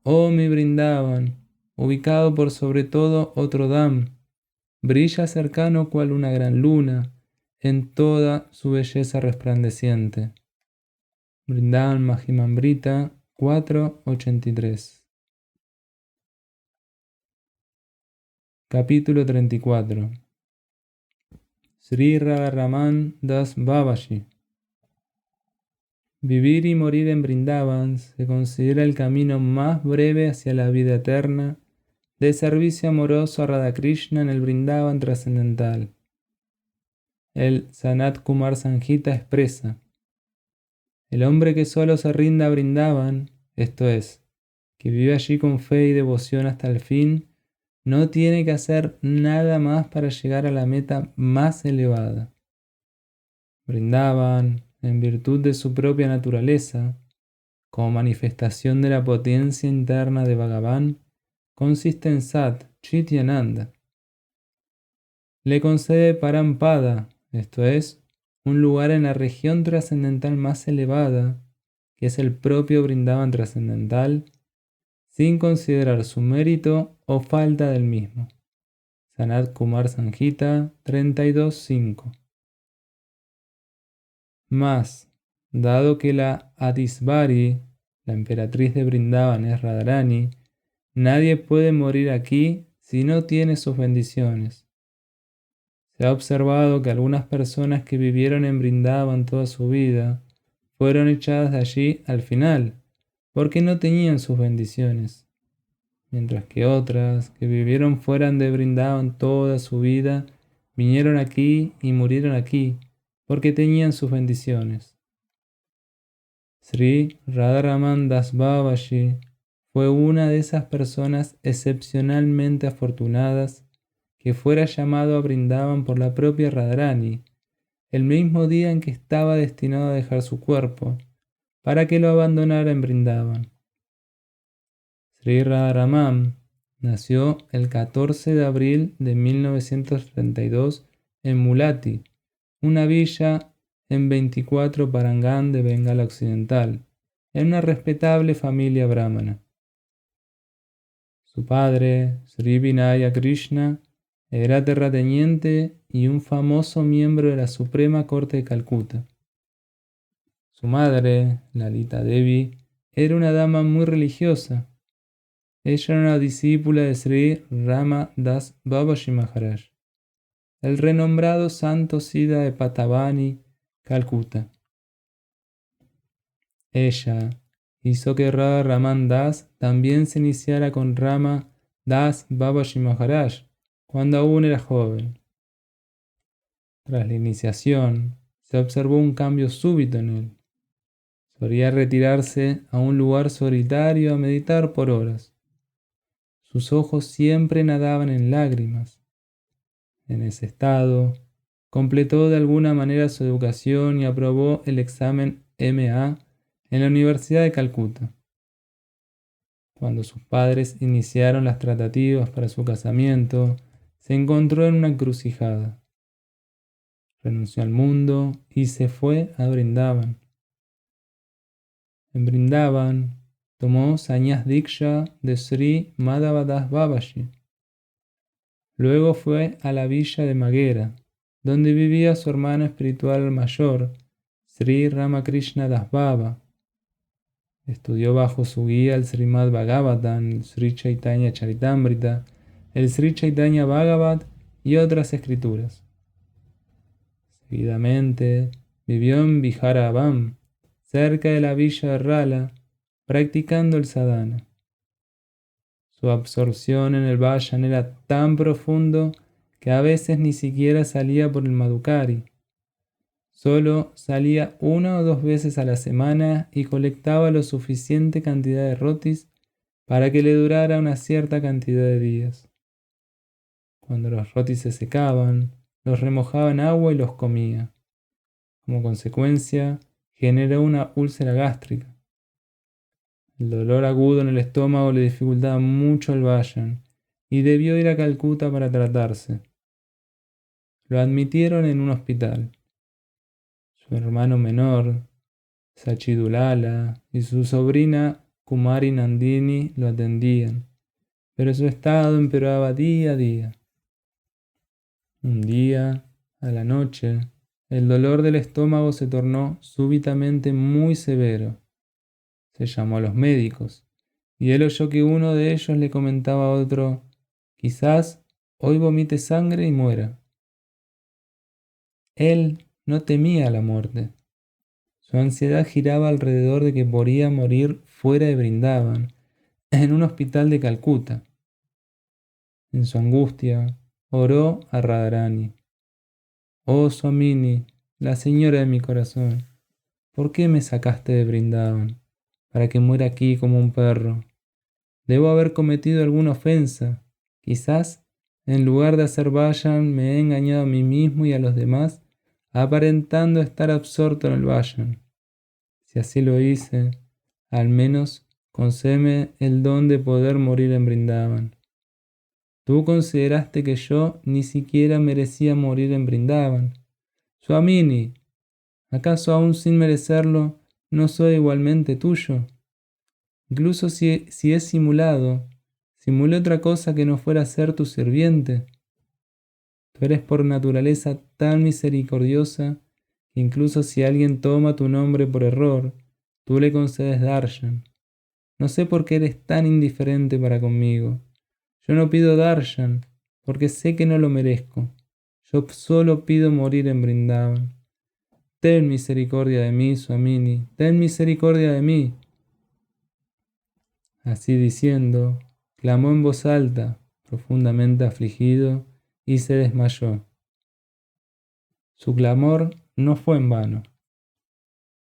Oh mi Vrindavan, ubicado por sobre todo otro Dham, brilla cercano cual una gran luna, en toda su belleza resplandeciente. Vrindavan Mahimamrita 4.83. Capítulo 34. Sri Radharaman Das Babaji. Vivir y morir en Vrindavan se considera el camino más breve hacia la vida eterna de servicio amoroso a Radhakrishna en el Vrindavan trascendental. El Sanat Kumar Sanjita expresa: el hombre que solo se rinda a Vrindavan, esto es, que vive allí con fe y devoción hasta el fin, no tiene que hacer nada más para llegar a la meta más elevada. Vrindavan, en virtud de su propia naturaleza, como manifestación de la potencia interna de Bhagavan, consiste en Sat, Chit y Ananda. Le concede Parampada, esto es, un lugar en la región trascendental más elevada, que es el propio Vrindavan trascendental, sin considerar su mérito o falta del mismo. Sanat Kumar Sanjita 32.5. Mas, dado que la Adisvari, la emperatriz de Vrindavan, es Radharani, nadie puede morir aquí si no tiene sus bendiciones. Se ha observado que algunas personas que vivieron en Vrindavan toda su vida fueron echadas de allí al final, porque no tenían sus bendiciones, mientras que otras que vivieron fuera de Vrindavan toda su vida vinieron aquí y murieron aquí, porque tenían sus bendiciones. Sri Radharaman Das Babaji fue una de esas personas excepcionalmente afortunadas que fuera llamado a Vrindavan por la propia Radharani, el mismo día en que estaba destinado a dejar su cuerpo, para que lo abandonara en Vrindavan. Sri Radharaman nació el 14 de abril de 1932 en Mulati, una villa en 24 Parangan de Bengala Occidental, en una respetable familia brahmana. Su padre, Sri Vinaya Krishna, era terrateniente y un famoso miembro de la Suprema Corte de Calcuta. Su madre, Lalita Devi, era una dama muy religiosa. Ella era una discípula de Sri Rama Das Babaji Maharaj, el renombrado santo Siddha de Patavani, Calcuta. Ella hizo que Radharaman Das también se iniciara con Rama Das Babaji Maharaj cuando aún era joven. Tras la iniciación, se observó un cambio súbito en él. Solía retirarse a un lugar solitario a meditar por horas. Sus ojos siempre nadaban en lágrimas. En ese estado, completó de alguna manera su educación y aprobó el examen MA en la Universidad de Calcuta. Cuando sus padres iniciaron las tratativas para su casamiento, se encontró en una encrucijada. Renunció al mundo y se fue a Vrindavan. En Vrindavan tomó Sannyas Diksha de Sri Madhava Das Babaji. Luego fue a la villa de Maghera, donde vivía su hermano espiritual mayor, Sri Ramakrishna Das Baba. Estudió bajo su guía el Srimad Bhagavatam, el Sri Chaitanya Charitamrita, el Sri Chaitanya Bhagavat y otras escrituras. Seguidamente vivió en Vijayavadam, cerca de la villa de Rala, practicando el sadhana. Su absorción en el vayan era tan profundo que a veces ni siquiera salía por el Madhukari. Solo salía 1 o 2 veces a la semana y colectaba lo suficiente cantidad de rotis para que le durara una cierta cantidad de días. Cuando los rotis se secaban, los remojaba en agua y los comía. Como consecuencia, generó una úlcera gástrica. El dolor agudo en el estómago le dificultaba mucho el vayan y debió ir a Calcuta para tratarse. Lo admitieron en un hospital. Su hermano menor, Sachidulala, y su sobrina Kumari Nandini lo atendían, pero su estado empeoraba día a día. Un día, a la noche, el dolor del estómago se tornó súbitamente muy severo. Se llamó a los médicos, y él oyó que uno de ellos le comentaba a otro: quizás hoy vomite sangre y muera. Él no temía la muerte. Su ansiedad giraba alrededor de que podría morir fuera de Brindavan, en un hospital de Calcuta. En su angustia, oró a Radharani: oh Swamini, la señora de mi corazón, ¿por qué me sacaste de Brindavan para que muera aquí como un perro? Debo haber cometido alguna ofensa. Quizás, en lugar de hacer vayan, me he engañado a mí mismo y a los demás, aparentando estar absorto en el vayan. Si así lo hice, al menos concédeme el don de poder morir en Brindavan. Tú consideraste que yo ni siquiera merecía morir en Brindavan. Swamini, ¿acaso aún sin merecerlo, no soy igualmente tuyo? Incluso si he simulado, simulé otra cosa que no fuera ser tu sirviente. Tú eres por naturaleza tan misericordiosa que incluso si alguien toma tu nombre por error, tú le concedes darshan. No sé por qué eres tan indiferente para conmigo. Yo no pido darshan porque sé que no lo merezco. Yo solo pido morir en Brindavan. Ten misericordia de mí, Swamini, ten misericordia de mí. Así diciendo, clamó en voz alta, profundamente afligido, y se desmayó. Su clamor no fue en vano.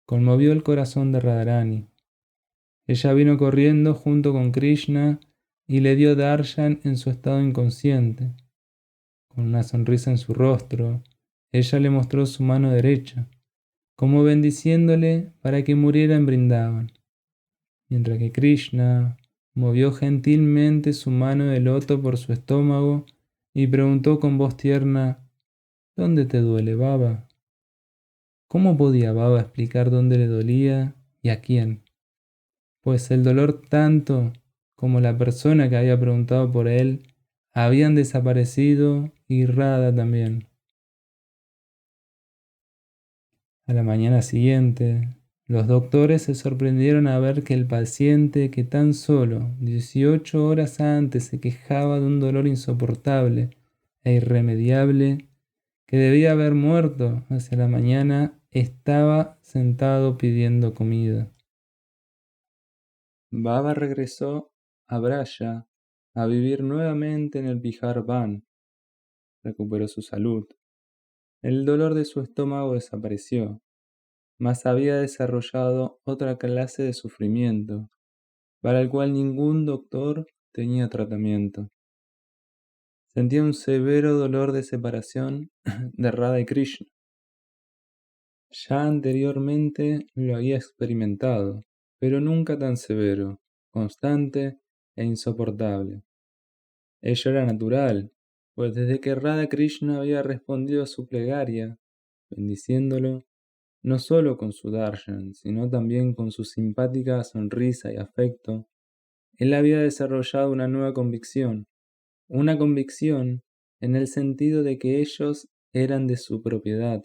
Conmovió el corazón de Radharani. Ella vino corriendo junto con Krishna y le dio darshan en su estado inconsciente. Con una sonrisa en su rostro, ella le mostró su mano derecha, como bendiciéndole para que muriera en Brindavan, mientras que Krishna movió gentilmente su mano de loto por su estómago y preguntó con voz tierna: ¿dónde te duele, Baba? ¿Cómo podía Baba explicar dónde le dolía y a quién? Pues el dolor tanto como la persona que había preguntado por él habían desaparecido y Radha también. A la mañana siguiente, los doctores se sorprendieron a ver que el paciente que tan solo 18 horas antes se quejaba de un dolor insoportable e irremediable, que debía haber muerto hacia la mañana, estaba sentado pidiendo comida. Baba regresó a Braya a vivir nuevamente en el Bihar Van. Recuperó su salud. El dolor de su estómago desapareció, mas había desarrollado otra clase de sufrimiento, para el cual ningún doctor tenía tratamiento. Sentía un severo dolor de separación de Radha y Krishna. Ya anteriormente lo había experimentado, pero nunca tan severo, constante e insoportable. Ello era natural, pues desde que Radha Krishna había respondido a su plegaria, bendiciéndolo, no solo con su darshan, sino también con su simpática sonrisa y afecto, él había desarrollado una convicción en el sentido de que ellos eran de su propiedad,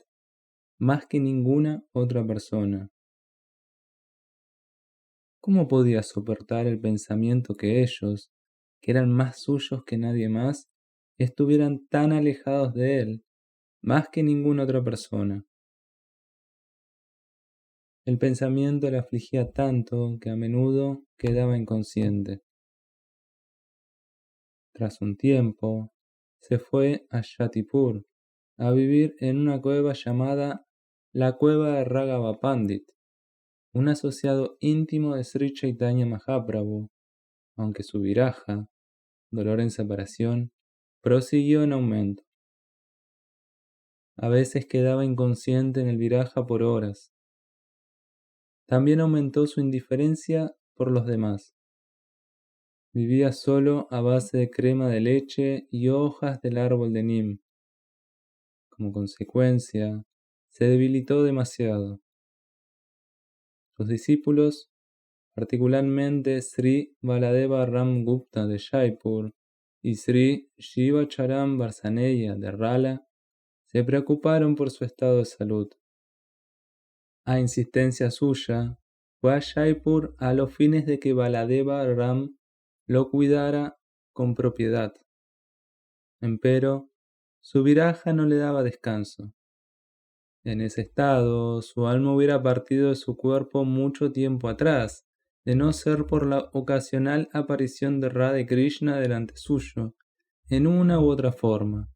más que ninguna otra persona. ¿Cómo podía soportar el pensamiento que ellos, que eran más suyos que nadie más, estuvieran tan alejados de él, más que ninguna otra persona? El pensamiento le afligía tanto que a menudo quedaba inconsciente. Tras un tiempo, se fue a Shantipur a vivir en una cueva llamada la Cueva de Raghava Pandit, un asociado íntimo de Sri Chaitanya Mahaprabhu, aunque su viraja, dolor en separación, prosiguió en aumento. A veces quedaba inconsciente en el viraja por horas. También aumentó su indiferencia por los demás. Vivía solo a base de crema de leche y hojas del árbol de Nim. Como consecuencia, se debilitó demasiado. Sus discípulos, particularmente Sri Baladeva Ram Gupta de Jaipur y Sri Shiva Charan Varsaneya de Rala, se preocuparon por su estado de salud. A insistencia suya, fue a Jaipur a los fines de que Baladeva Ram lo cuidara con propiedad. Empero, su viraja no le daba descanso. En ese estado, su alma hubiera partido de su cuerpo mucho tiempo atrás, de no ser por la ocasional aparición de Radha Krishna delante suyo, en una u otra forma.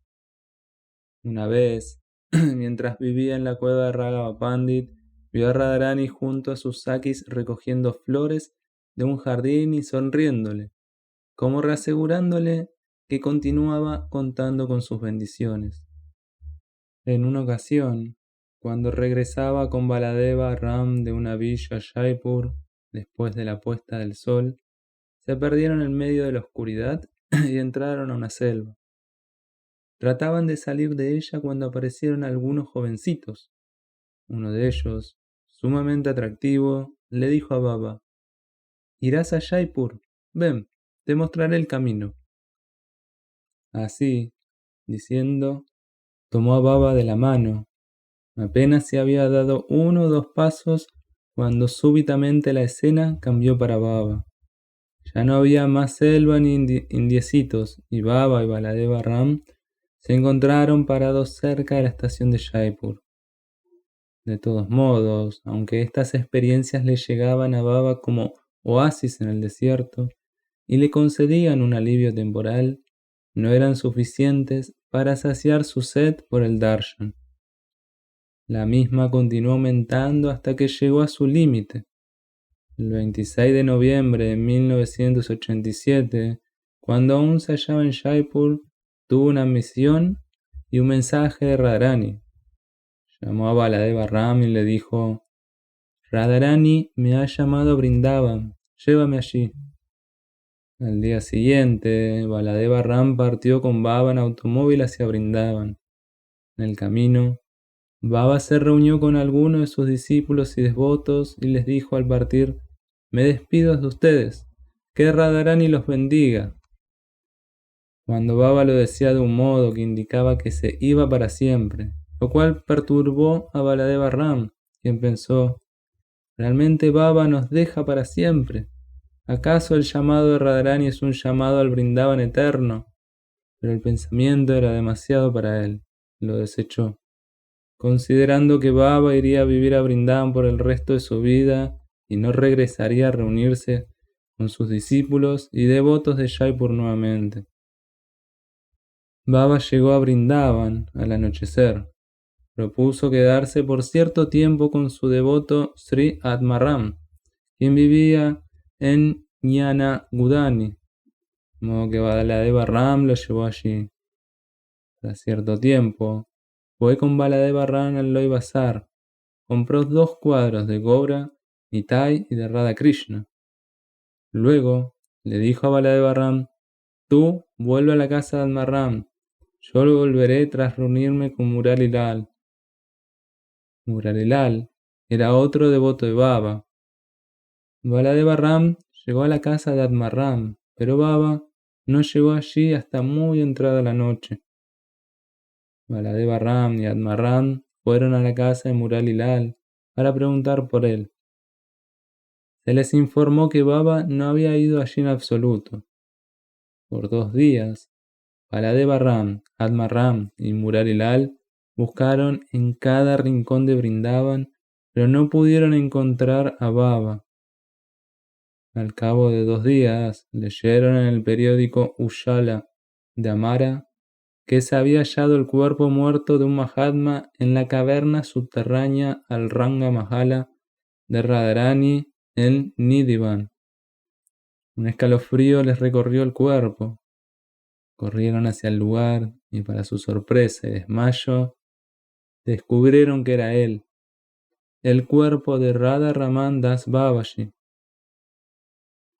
Una vez, mientras vivía en la cueva de Raghava Pandit, vio a Radharani junto a sus sakis recogiendo flores de un jardín y sonriéndole, como reasegurándole que continuaba contando con sus bendiciones. En una ocasión, cuando regresaba con Baladeva Ram de una villa a Jaipur, después de la puesta del sol, se perdieron en medio de la oscuridad y entraron a una selva. Trataban de salir de ella cuando aparecieron algunos jovencitos. Uno de ellos, sumamente atractivo, le dijo a Baba: «Irás a Jaipur, ven, te mostraré el camino». Así, diciendo, tomó a Baba de la mano. Apenas se había dado 1 o 2 pasos cuando súbitamente la escena cambió para Baba. Ya no había más selva ni indiecitos, y Baba y Baladeva Ram se encontraron parados cerca de la estación de Jaipur. De todos modos, aunque estas experiencias le llegaban a Baba como oasis en el desierto y le concedían un alivio temporal, no eran suficientes para saciar su sed por el darshan. La misma continuó aumentando hasta que llegó a su límite. El 26 de noviembre de 1987, cuando aún se hallaba en Jaipur, tuvo una misión y un mensaje de Radharani. Llamó a Baladeva Ram y le dijo: «Radharani me ha llamado a Vrindavan, llévame allí». Al día siguiente, Baladeva Ram partió con Baba en automóvil hacia Vrindavan. En el camino, Baba se reunió con algunos de sus discípulos y devotos y les dijo al partir: «Me despido de ustedes, que Radharani los bendiga». Cuando Baba lo decía de un modo que indicaba que se iba para siempre, lo cual perturbó a Baladeva Ram, quien pensó: «¿Realmente Baba nos deja para siempre? ¿Acaso el llamado de Radharani es un llamado al Vrindavan eterno?». Pero el pensamiento era demasiado para él, lo desechó, considerando que Baba iría a vivir a Vrindavan por el resto de su vida y no regresaría a reunirse con sus discípulos y devotos de Jaipur nuevamente. Baba llegó a Vrindavan al anochecer. Propuso quedarse por cierto tiempo con su devoto Sri Atmaram, quien vivía en Jnana Gudani, de modo que Baladeva Ram lo llevó allí. Tras cierto tiempo, fue con Baladeva Ram al Loi Bazar. Compró 2 cuadros de Gaura, Nitai y de Radha Krishna. Luego le dijo a Baladeva Ram: «Tú vuelve a la casa de Atmaram. Yo lo volveré tras reunirme con Murali Lal». Murali Lal era otro devoto de Baba. Baladeva Ram llegó a la casa de Atmaram, pero Baba no llegó allí hasta muy entrada la noche. Baladeva Ram y Atmaram fueron a la casa de Murali Lal para preguntar por él. Se les informó que Baba no había ido allí en absoluto. Por 2 días, Baladeva Ram, Atmaram y Murali Lal buscaron en cada rincón de Vrindavan, pero no pudieron encontrar a Baba. Al cabo de 2 días, leyeron en el periódico Ujala de Amara que se había hallado el cuerpo muerto de un Mahatma en la caverna subterránea al Ranga Mahala de Radharani en Nidhivan. Un escalofrío les recorrió el cuerpo. Corrieron hacia el lugar y, para su sorpresa y desmayo, descubrieron que era él, el cuerpo de Radha Raman Das Babaji.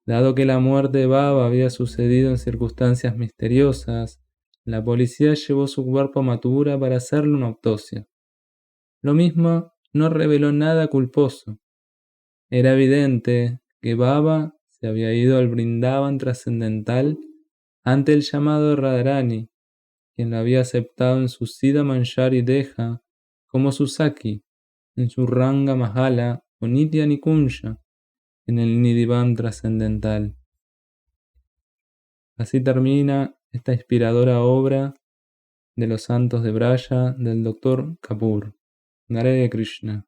Dado que la muerte de Baba había sucedido en circunstancias misteriosas, la policía llevó su cuerpo a Mathura para hacerle una autopsia. Lo mismo no reveló nada culposo. Era evidente que Baba se había ido al Vrindavan trascendental ante el llamado de Radharani, quien lo había aceptado en su Siddha Manjari Deja como su Saki, en su Ranga Mahala o Nitya Nikunja, en el Nidhivan trascendental. Así termina esta inspiradora obra de los santos de Braya del Dr. Kapoor. Hare Krishna.